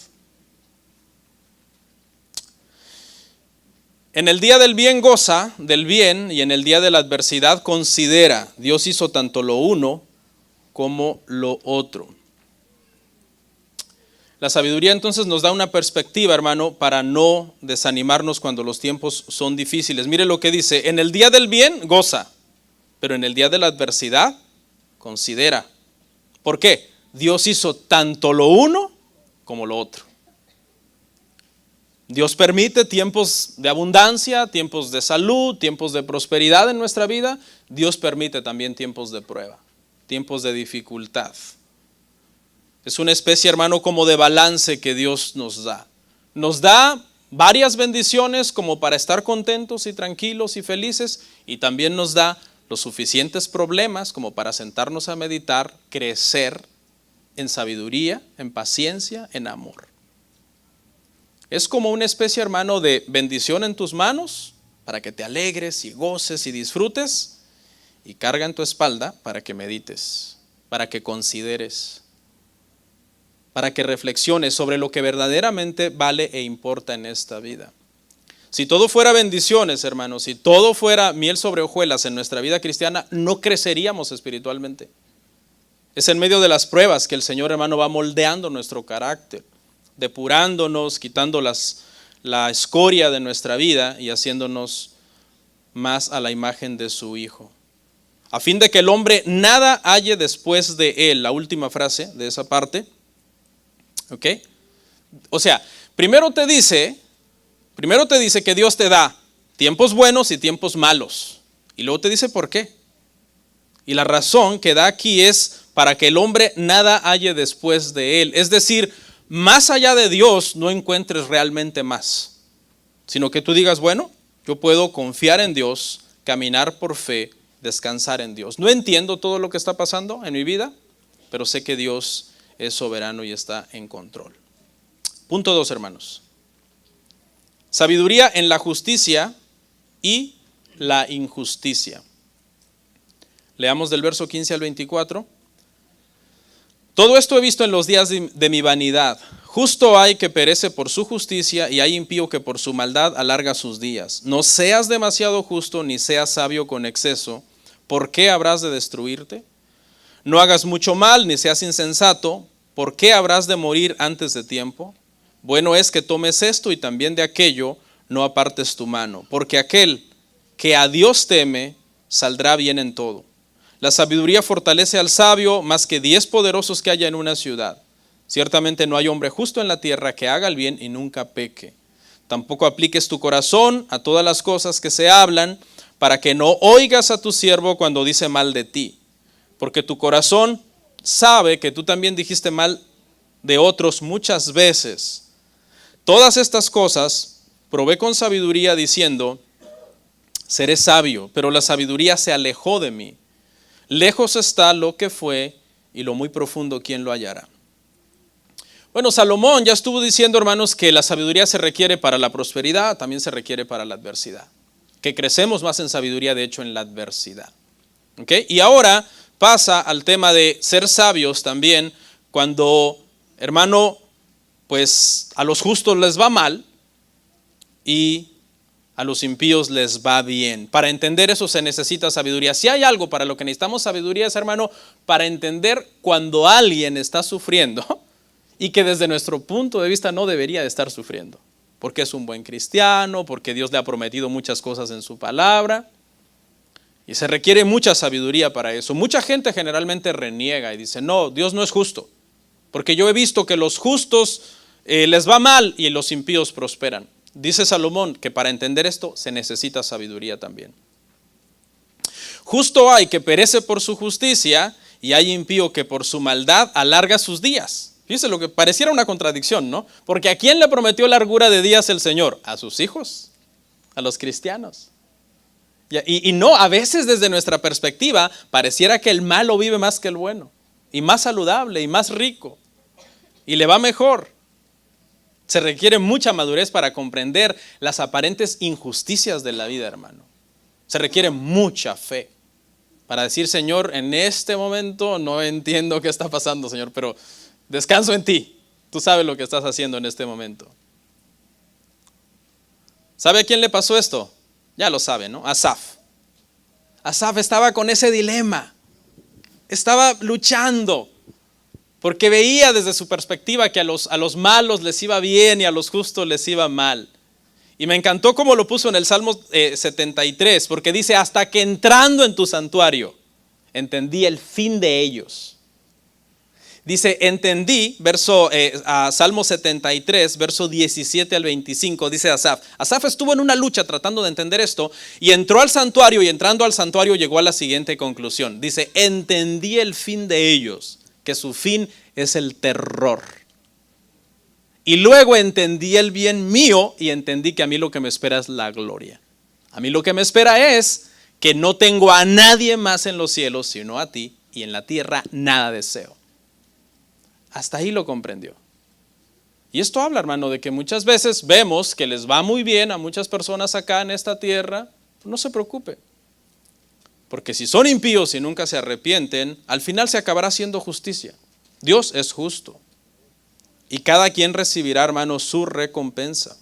En el día del bien goza del bien y en el día de la adversidad considera. Dios hizo tanto lo uno como lo otro. La sabiduría entonces nos da una perspectiva, hermano, para no desanimarnos cuando los tiempos son difíciles. Mire lo que dice, en el día del bien goza, pero en el día de la adversidad considera. ¿Por qué? Dios hizo tanto lo uno como lo otro. Dios permite tiempos de abundancia, tiempos de salud, tiempos de prosperidad en nuestra vida. Dios permite también tiempos de prueba, tiempos de dificultad. Es una especie, hermano, como de balance que Dios nos da. Nos da varias bendiciones como para estar contentos y tranquilos y felices, y también nos da los suficientes problemas como para sentarnos a meditar, crecer en sabiduría, en paciencia, en amor. Es como una especie, hermano, de bendición en tus manos para que te alegres y goces y disfrutes, y carga en tu espalda para que medites, para que consideres, para que reflexiones sobre lo que verdaderamente vale e importa en esta vida. Si todo fuera bendiciones, hermanos, si todo fuera miel sobre hojuelas en nuestra vida cristiana, no creceríamos espiritualmente. Es en medio de las pruebas que el Señor, hermano, va moldeando nuestro carácter, depurándonos, quitando la escoria de nuestra vida y haciéndonos más a la imagen de su Hijo. A fin de que el hombre nada halle después de él. La última frase de esa parte. ¿Ok? O sea, primero te dice que Dios te da tiempos buenos y tiempos malos. Y luego te dice por qué. Y la razón que da aquí es para que el hombre nada halle después de él. Es decir, más allá de Dios no encuentres realmente más, sino que tú digas, bueno, yo puedo confiar en Dios, caminar por fe, descansar en Dios. No entiendo todo lo que está pasando en mi vida, pero sé que Dios es soberano y está en control. Punto 2, hermanos. Sabiduría en la justicia y la injusticia. Leamos del verso 15 al 24. Todo esto he visto en los días de mi vanidad. Justo hay que perece por su justicia y hay impío que por su maldad alarga sus días. No seas demasiado justo ni seas sabio con exceso. ¿Por qué habrás de destruirte? No hagas mucho mal ni seas insensato. ¿Por qué habrás de morir antes de tiempo? Bueno es que tomes esto y también de aquello no apartes tu mano. Porque aquel que a Dios teme saldrá bien en todo. La sabiduría fortalece al sabio más que 10 poderosos que haya en una ciudad. Ciertamente no hay hombre justo en la tierra que haga el bien y nunca peque. Tampoco apliques tu corazón a todas las cosas que se hablan, para que no oigas a tu siervo cuando dice mal de ti. Porque tu corazón sabe que tú también dijiste mal de otros muchas veces. Todas estas cosas probé con sabiduría diciendo, seré sabio, pero la sabiduría se alejó de mí. Lejos está lo que fue y lo muy profundo, ¿quién lo hallará? Bueno, Salomón ya estuvo diciendo, hermanos, que la sabiduría se requiere para la prosperidad, también se requiere para la adversidad. Que crecemos más en sabiduría, de hecho, en la adversidad. ¿Ok? Y ahora pasa al tema de ser sabios también cuando, hermano, pues a los justos les va mal y a los impíos les va bien. Para entender eso se necesita sabiduría. Si hay algo para lo que necesitamos sabiduría es, hermano, para entender cuando alguien está sufriendo y que desde nuestro punto de vista no debería de estar sufriendo. Porque es un buen cristiano, porque Dios le ha prometido muchas cosas en su palabra. Y se requiere mucha sabiduría para eso. Mucha gente generalmente reniega y dice, no, Dios no es justo. Porque yo he visto que los justos les va mal y los impíos prosperan. Dice Salomón que para entender esto se necesita sabiduría también. Justo hay que perece por su justicia y hay impío que por su maldad alarga sus días. Fíjese lo que pareciera una contradicción, ¿no? Porque ¿a quién le prometió largura de días el Señor? A sus hijos, a los cristianos. Y no, a veces desde nuestra perspectiva pareciera que el malo vive más que el bueno. Y más saludable y más rico. Y le va mejor. Se requiere mucha madurez para comprender las aparentes injusticias de la vida, hermano. Se requiere mucha fe para decir, Señor, en este momento no entiendo qué está pasando, Señor, pero descanso en ti. Tú sabes lo que estás haciendo en este momento. ¿Sabe a quién le pasó esto? Ya lo sabe, ¿no? Asaf. Asaf estaba con ese dilema. Estaba luchando. Porque veía desde su perspectiva que a los malos les iba bien y a los justos les iba mal. Y me encantó cómo lo puso en el Salmo 73, porque dice, hasta que entrando en tu santuario, entendí el fin de ellos. Dice, entendí, Salmo 73, verso 17 al 25, dice Asaf. Asaf estuvo en una lucha tratando de entender esto y entró al santuario y entrando al santuario llegó a la siguiente conclusión. Dice, entendí el fin de ellos, que su fin es el terror. Y luego entendí el bien mío y entendí que a mí lo que me espera es la gloria. A mí lo que me espera es que no tengo a nadie más en los cielos sino a ti y en la tierra nada deseo. Hasta ahí lo comprendió. Y esto habla, hermano, de que muchas veces vemos que les va muy bien a muchas personas acá en esta tierra. No se preocupe. Porque si son impíos y nunca se arrepienten, al final se acabará haciendo justicia. Dios es justo. Y cada quien recibirá, hermano, su recompensa.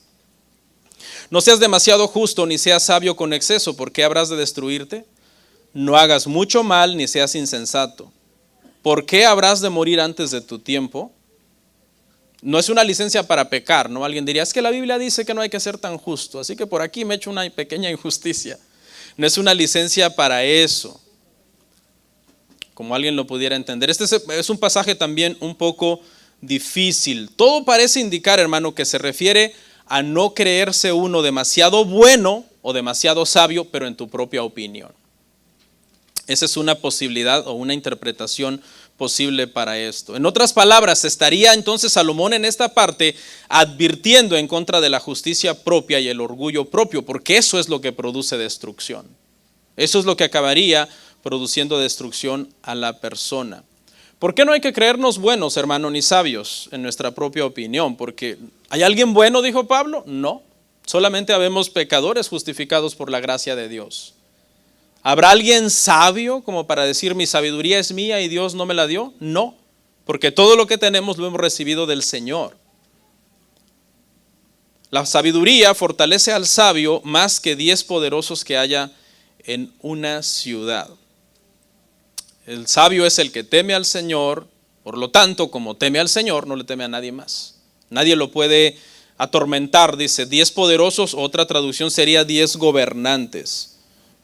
No seas demasiado justo ni seas sabio con exceso, porque habrás de destruirte. No hagas mucho mal ni seas insensato. ¿Por qué habrás de morir antes de tu tiempo? No es una licencia para pecar, ¿no? Alguien diría, es que la Biblia dice que no hay que ser tan justo, así que por aquí me he hecho una pequeña injusticia. No es una licencia para eso, como alguien lo pudiera entender. Este es un pasaje también un poco difícil. Todo parece indicar, hermano, que se refiere a no creerse uno demasiado bueno o demasiado sabio, pero en tu propia opinión. Esa es una posibilidad o una interpretación posible para esto. En otras palabras, estaría entonces Salomón en esta parte advirtiendo en contra de la justicia propia y el orgullo propio, porque eso es lo que produce destrucción. Eso es lo que acabaría produciendo destrucción a la persona. ¿Por qué no hay que creernos buenos, hermano, ni sabios en nuestra propia opinión? Porque ¿hay alguien bueno, dijo Pablo? No, solamente habemos pecadores justificados por la gracia de Dios. ¿Habrá alguien sabio como para decir mi sabiduría es mía y Dios no me la dio? No, porque todo lo que tenemos lo hemos recibido del Señor. La sabiduría fortalece al sabio más que 10 poderosos que haya en una ciudad. El sabio es el que teme al Señor, por lo tanto, como teme al Señor, no le teme a nadie más. Nadie lo puede atormentar, dice 10 poderosos, otra traducción sería 10 gobernantes.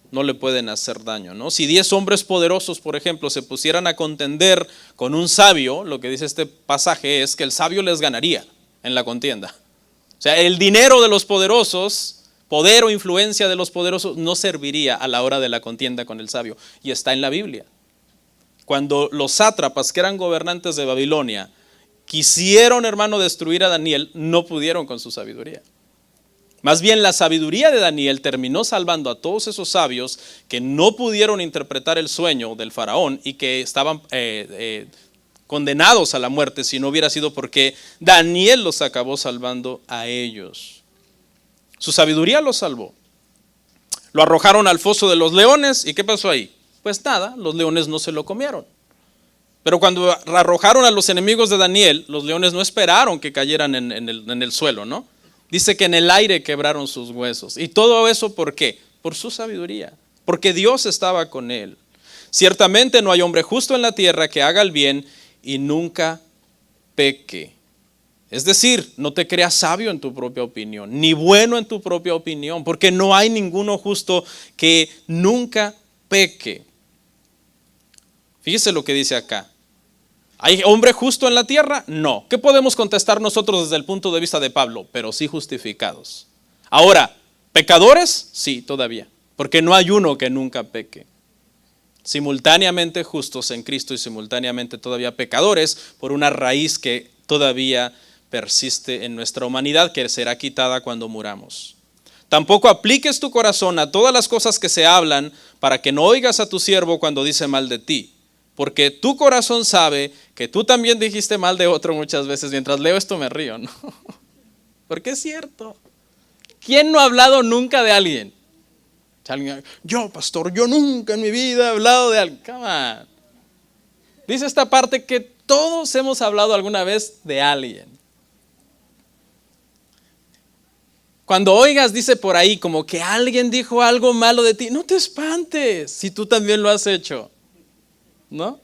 No le pueden hacer daño, ¿no? Si 10 hombres poderosos, por ejemplo, se pusieran a contender con un sabio, lo que dice este pasaje es que el sabio les ganaría en la contienda. O sea, el dinero de los poderosos, poder o influencia de los poderosos no serviría a la hora de la contienda con el sabio. Y está en la Biblia. Cuando los sátrapas, que eran gobernantes de Babilonia, quisieron, hermano, destruir a Daniel, no pudieron con su sabiduría. Más bien la sabiduría de Daniel terminó salvando a todos esos sabios que no pudieron interpretar el sueño del faraón y que estaban condenados a la muerte si no hubiera sido porque Daniel los acabó salvando a ellos. Su sabiduría los salvó. Lo arrojaron al foso de los leones y ¿qué pasó ahí? Pues nada, los leones no se lo comieron. Pero cuando arrojaron a los enemigos de Daniel, los leones no esperaron que cayeran en el suelo, ¿no? Dice que en el aire quebraron sus huesos. ¿Y todo eso por qué? Por su sabiduría, porque Dios estaba con él. Ciertamente no hay hombre justo en la tierra que haga el bien y nunca peque. Es decir, no te creas sabio en tu propia opinión, ni bueno en tu propia opinión, porque no hay ninguno justo que nunca peque. Fíjese lo que dice acá. ¿Hay hombre justo en la tierra? No. ¿Qué podemos contestar nosotros desde el punto de vista de Pablo? Pero sí justificados. Ahora, ¿pecadores? Sí, todavía. Porque no hay uno que nunca peque. Simultáneamente justos en Cristo y simultáneamente todavía pecadores por una raíz que todavía persiste en nuestra humanidad, que será quitada cuando muramos. Tampoco apliques tu corazón a todas las cosas que se hablan para que no oigas a tu siervo cuando dice mal de ti. Porque tu corazón sabe que tú también dijiste mal de otro muchas veces. Mientras leo esto me río, ¿no? Porque es cierto. ¿Quién no ha hablado nunca de alguien? Yo, pastor, yo nunca en mi vida he hablado de alguien. Come on. Dice esta parte que todos hemos hablado alguna vez de alguien. Cuando oigas, dice por ahí, como que alguien dijo algo malo de ti, no te espantes si tú también lo has hecho. ¿No?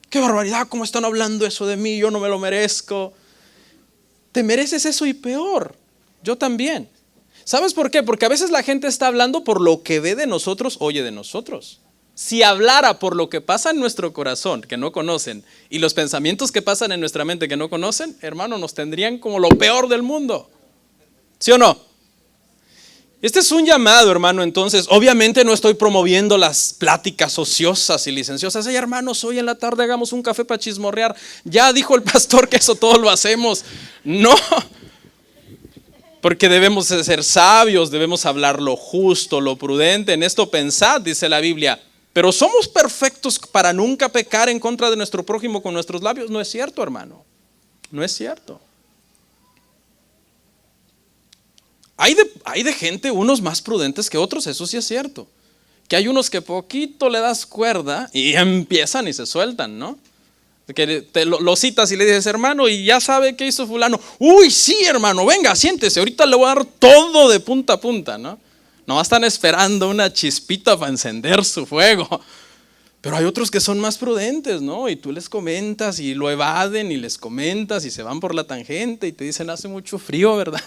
¡Qué barbaridad! ¿Cómo están hablando eso de mí? Yo no me lo merezco. Te mereces eso y peor. Yo también. ¿Sabes por qué? Porque a veces la gente está hablando por lo que ve de nosotros, oye de nosotros. Si hablara por lo que pasa en nuestro corazón, que no conocen, y los pensamientos que pasan en nuestra mente que no conocen, hermano, nos tendrían como lo peor del mundo. ¿Sí o no? Este es un llamado, hermano, entonces, obviamente no estoy promoviendo las pláticas ociosas y licenciosas. Ay, hermanos, hoy en la tarde hagamos un café para chismorrear. Ya dijo el pastor que eso todo lo hacemos. No, porque debemos de ser sabios, debemos hablar lo justo, lo prudente. En esto pensad, dice la Biblia. Pero ¿somos perfectos para nunca pecar en contra de nuestro prójimo con nuestros labios? No es cierto, hermano. No es cierto. Hay de gente, unos más prudentes que otros, eso sí es cierto. Que hay unos que poquito le das cuerda y empiezan y se sueltan, ¿no? Que lo citas y le dices, hermano, y ya sabe qué hizo fulano. Uy, sí, hermano, venga, siéntese, ahorita le voy a dar todo de punta a punta, ¿no? No están esperando una chispita para encender su fuego. Pero hay otros que son más prudentes, ¿no? Y tú les comentas y lo evaden y les comentas y se van por la tangente y te dicen, hace mucho frío, ¿verdad?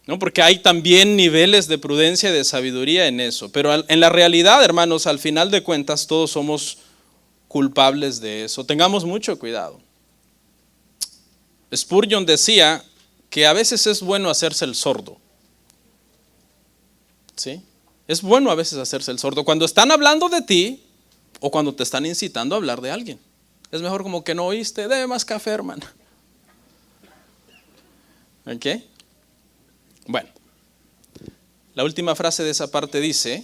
No, porque hay también niveles de prudencia y de sabiduría en eso. Pero en la realidad, hermanos, al final de cuentas todos somos culpables de eso. Tengamos mucho cuidado. Spurgeon decía que a veces es bueno hacerse el sordo. ¿Sí? Es bueno a veces hacerse el sordo cuando están hablando de ti o cuando te están incitando a hablar de alguien. Es mejor como que no oíste, debe más café, hermana. ¿Ok? Bueno, la última frase de esa parte dice,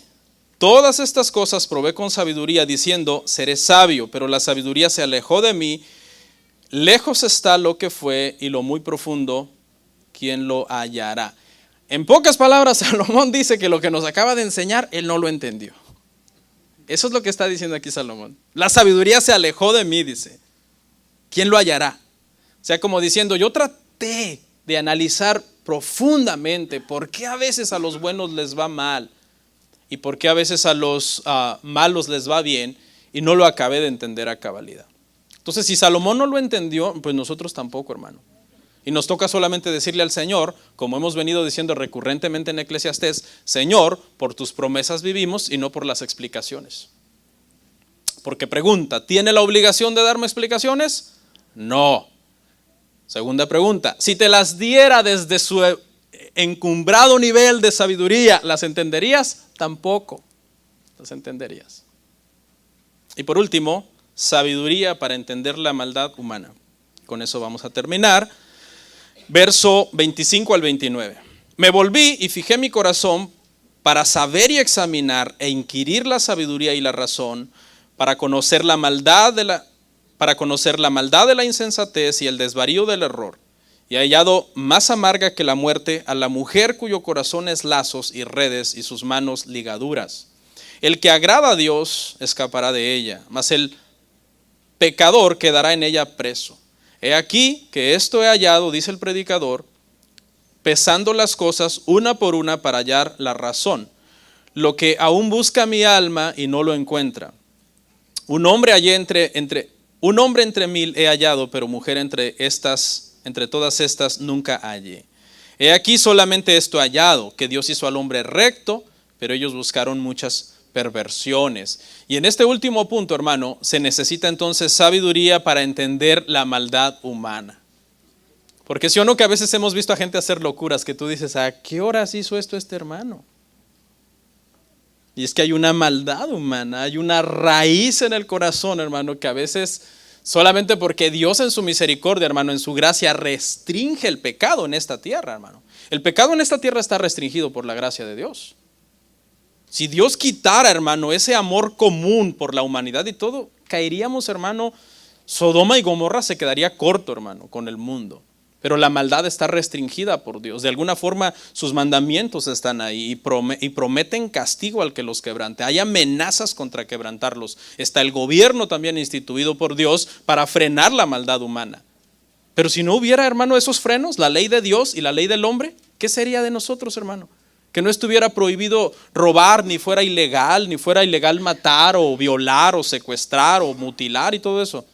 todas estas cosas probé con sabiduría diciendo, seré sabio, pero la sabiduría se alejó de mí, lejos está lo que fue y lo muy profundo, ¿quién lo hallará? En pocas palabras, Salomón dice que lo que nos acaba de enseñar, él no lo entendió. Eso es lo que está diciendo aquí Salomón. La sabiduría se alejó de mí, dice. ¿Quién lo hallará? O sea, como diciendo, yo traté de analizar profundamente por qué a veces a los buenos les va mal y por qué a veces a los malos les va bien y no lo acabé de entender a cabalidad. Entonces, si Salomón no lo entendió, pues nosotros tampoco, hermano. Y nos toca solamente decirle al Señor, como hemos venido diciendo recurrentemente en Eclesiastés, Señor, por tus promesas vivimos y no por las explicaciones. Porque pregunta, ¿tiene la obligación de darme explicaciones? No. Segunda pregunta, si te las diera desde su encumbrado nivel de sabiduría, ¿las entenderías? Tampoco las entenderías. Y por último, sabiduría para entender la maldad humana. Con eso vamos a terminar. Verso 25 al 29. Me volví y fijé mi corazón para saber y examinar e inquirir la sabiduría y la razón, para conocer la maldad de la insensatez y el desvarío del error. Y he hallado más amarga que la muerte a la mujer cuyo corazón es lazos y redes y sus manos ligaduras. El que agrada a Dios escapará de ella, mas el pecador quedará en ella preso. He aquí que esto he hallado, dice el predicador, pesando las cosas una por una para hallar la razón. Lo que aún busca mi alma y no lo encuentra. Un hombre entre 1000 he hallado, pero mujer entre todas estas nunca hallé. He aquí solamente esto he hallado, que Dios hizo al hombre recto, pero ellos buscaron muchas perversiones. Y en este último punto, hermano, se necesita entonces sabiduría para entender la maldad humana. Porque si o no que a veces hemos visto a gente hacer locuras que tú dices, ¿a qué horas hizo esto este hermano? Y es que hay una maldad humana, hay una raíz en el corazón, hermano, que a veces solamente porque Dios en su misericordia, hermano, en su gracia restringe el pecado en esta tierra, hermano. El pecado en esta tierra está restringido por la gracia de Dios. Si Dios quitara, hermano, ese amor común por la humanidad y todo, caeríamos, hermano, Sodoma y Gomorra se quedaría corto, hermano, con el mundo. Pero la maldad está restringida por Dios. De alguna forma sus mandamientos están ahí y prometen castigo al que los quebrante. Hay amenazas contra quebrantarlos. Está el gobierno también instituido por Dios para frenar la maldad humana. Pero si no hubiera, hermano, esos frenos, la ley de Dios y la ley del hombre, ¿qué sería de nosotros, hermano? Que no estuviera prohibido robar, ni fuera ilegal matar o violar o secuestrar o mutilar y todo eso.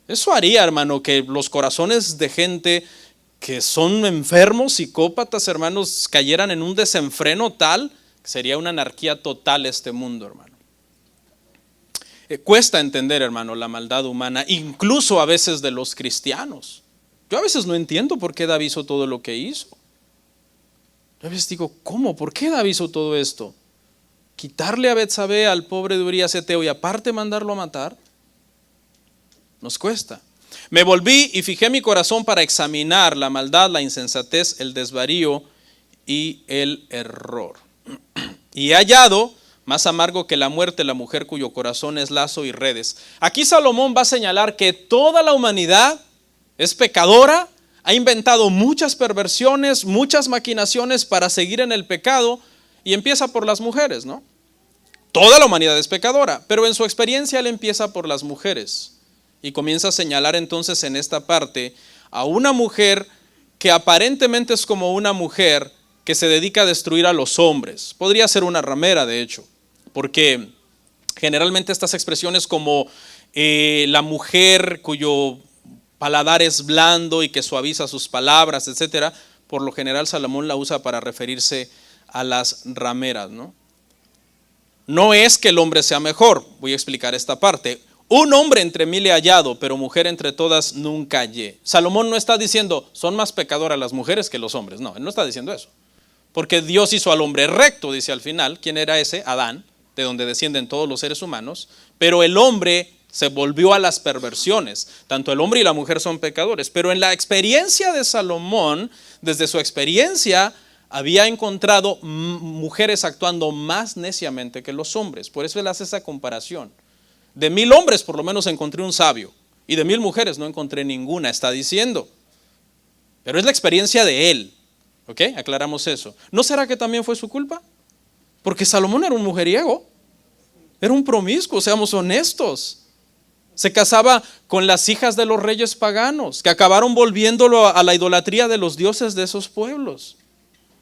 Eso haría, hermano, que los corazones de gente que son enfermos, psicópatas, hermanos, cayeran en un desenfreno tal, que sería una anarquía total este mundo, hermano. Cuesta entender, hermano, la maldad humana, incluso a veces de los cristianos. Yo a veces no entiendo por qué David hizo todo lo que hizo. Yo a veces digo, ¿cómo? ¿Por qué David hizo todo esto? Quitarle a Betsabé al pobre de Urías Eteo y aparte mandarlo a matar. Nos cuesta. Me volví y fijé mi corazón para examinar la maldad, la insensatez, el desvarío y el error. Y he hallado, más amargo que la muerte, la mujer cuyo corazón es lazo y redes. Aquí Salomón va a señalar que toda la humanidad es pecadora, ha inventado muchas perversiones, muchas maquinaciones para seguir en el pecado y empieza por las mujeres, ¿no? Toda la humanidad es pecadora, pero en su experiencia él empieza por las mujeres. Y comienza a señalar entonces en esta parte a una mujer que aparentemente es como una mujer que se dedica a destruir a los hombres. Podría ser una ramera, de hecho, porque generalmente estas expresiones como la mujer cuyo paladar es blando y que suaviza sus palabras, etcétera, por lo general Salomón la usa para referirse a las rameras, ¿no? No es que el hombre sea mejor, voy a explicar esta parte. Un hombre entre 1000 he hallado, pero mujer entre todas nunca hallé. Salomón no está diciendo, son más pecadoras las mujeres que los hombres. No, él no está diciendo eso. Porque Dios hizo al hombre recto, dice al final. ¿Quién era ese? Adán, de donde descienden todos los seres humanos. Pero el hombre se volvió a las perversiones. Tanto el hombre y la mujer son pecadores. Pero en la experiencia de Salomón, desde su experiencia, había encontrado mujeres actuando más neciamente que los hombres. Por eso él hace esa comparación. De 1000 hombres por lo menos encontré un sabio y de 1000 mujeres no encontré ninguna, está diciendo. Pero es la experiencia de él, ¿ok? Aclaramos eso. ¿No será que también fue su culpa? Porque Salomón era un mujeriego, era un promiscuo, seamos honestos. Se casaba con las hijas de los reyes paganos, que acabaron volviéndolo a la idolatría de los dioses de esos pueblos.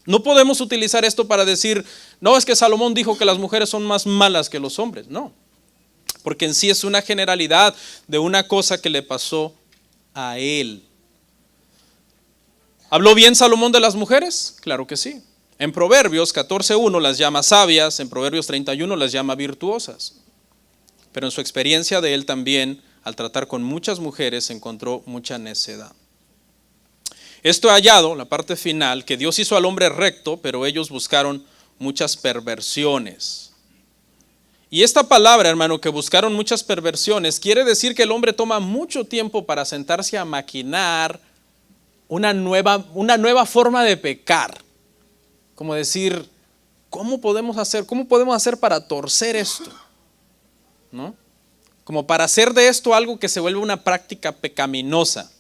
No podemos utilizar esto para decir, no, es que Salomón dijo que las mujeres son más malas que los hombres, no. Porque en sí es una generalidad de una cosa que le pasó a él. ¿Habló bien Salomón de las mujeres? Claro que sí. En Proverbios 14:1 las llama sabias, en Proverbios 31 las llama virtuosas. Pero en su experiencia de él también, al tratar con muchas mujeres, encontró mucha necedad. Esto he hallado, la parte final, que Dios hizo al hombre recto, pero ellos buscaron muchas perversiones. Y esta palabra, hermano, que buscaron muchas perversiones, quiere decir que el hombre toma mucho tiempo para sentarse a maquinar una nueva forma de pecar. Como decir, ¿cómo podemos hacer para torcer esto? ¿No? Como para hacer de esto algo que se vuelve una práctica pecaminosa.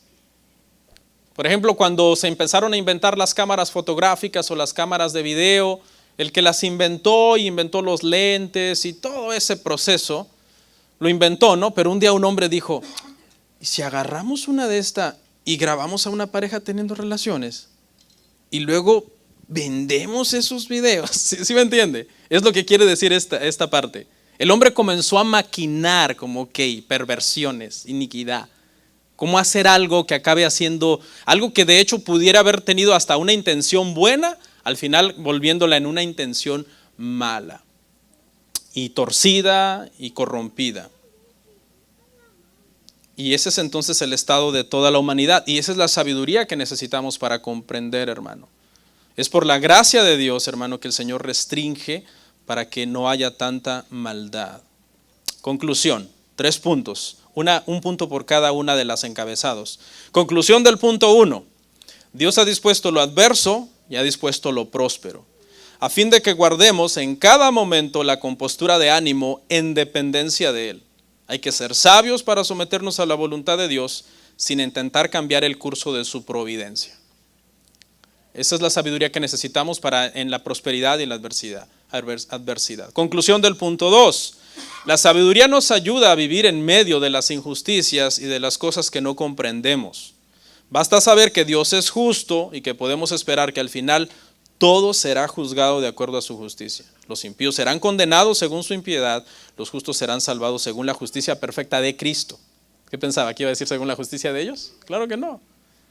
Por ejemplo, cuando se empezaron a inventar las cámaras fotográficas o las cámaras de video, el que las inventó y inventó los lentes y todo ese proceso, lo inventó, ¿no? Pero un día un hombre dijo, ¿y ¿y si agarramos una de estas y grabamos a una pareja teniendo relaciones y luego vendemos esos videos? ¿Sí me entiende? Es lo que quiere decir esta parte. El hombre comenzó a maquinar como perversiones, iniquidad. Cómo hacer algo que acabe haciendo algo que de hecho pudiera haber tenido hasta una intención buena, al final volviéndola en una intención mala y torcida y corrompida. Y ese es entonces el estado de toda la humanidad, y esa es la sabiduría que necesitamos para comprender, hermano. Es por la gracia de Dios, hermano, que el Señor restringe para que no haya tanta maldad. Conclusión, 3 puntos. Un punto por cada una de las encabezados. Conclusión del punto 1. Dios ha dispuesto lo adverso y ha dispuesto lo próspero, a fin de que guardemos en cada momento la compostura de ánimo en dependencia de Él. Hay que ser sabios para someternos a la voluntad de Dios sin intentar cambiar el curso de su providencia. Esa es la sabiduría que necesitamos en la prosperidad y en la adversidad. Conclusión del punto 2. La sabiduría nos ayuda a vivir en medio de las injusticias y de las cosas que no comprendemos. Basta saber que Dios es justo y que podemos esperar que al final todo será juzgado de acuerdo a su justicia. Los impíos serán condenados según su impiedad, los justos serán salvados según la justicia perfecta de Cristo. ¿Qué pensaba? ¿Que iba a decir según la justicia de ellos? Claro que no.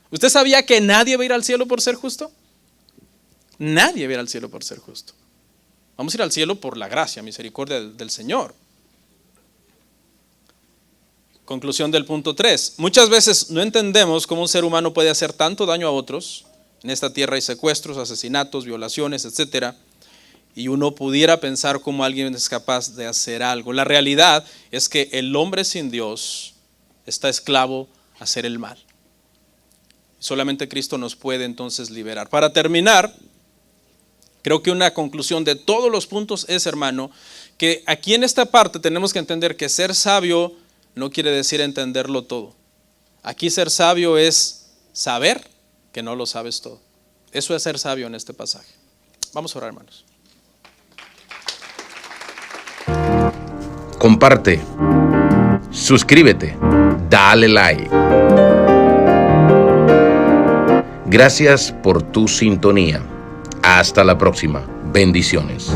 ¿Usted sabía que nadie va a ir al cielo por ser justo? Nadie va a ir al cielo por ser justo. Vamos a ir al cielo por la gracia, misericordia del Señor. Conclusión del punto 3. Muchas veces no entendemos cómo un ser humano puede hacer tanto daño a otros. En esta tierra hay secuestros, asesinatos, violaciones, etc. Y uno pudiera pensar cómo alguien es capaz de hacer algo. La realidad es que el hombre sin Dios está esclavo a hacer el mal. Solamente Cristo nos puede entonces liberar. Para terminar, creo que una conclusión de todos los puntos es, hermano, que aquí en esta parte tenemos que entender que ser sabio no quiere decir entenderlo todo. Aquí ser sabio es saber que no lo sabes todo. Eso es ser sabio en este pasaje. Vamos a orar, hermanos. Comparte, suscríbete, dale like. Gracias por tu sintonía. Hasta la próxima. Bendiciones.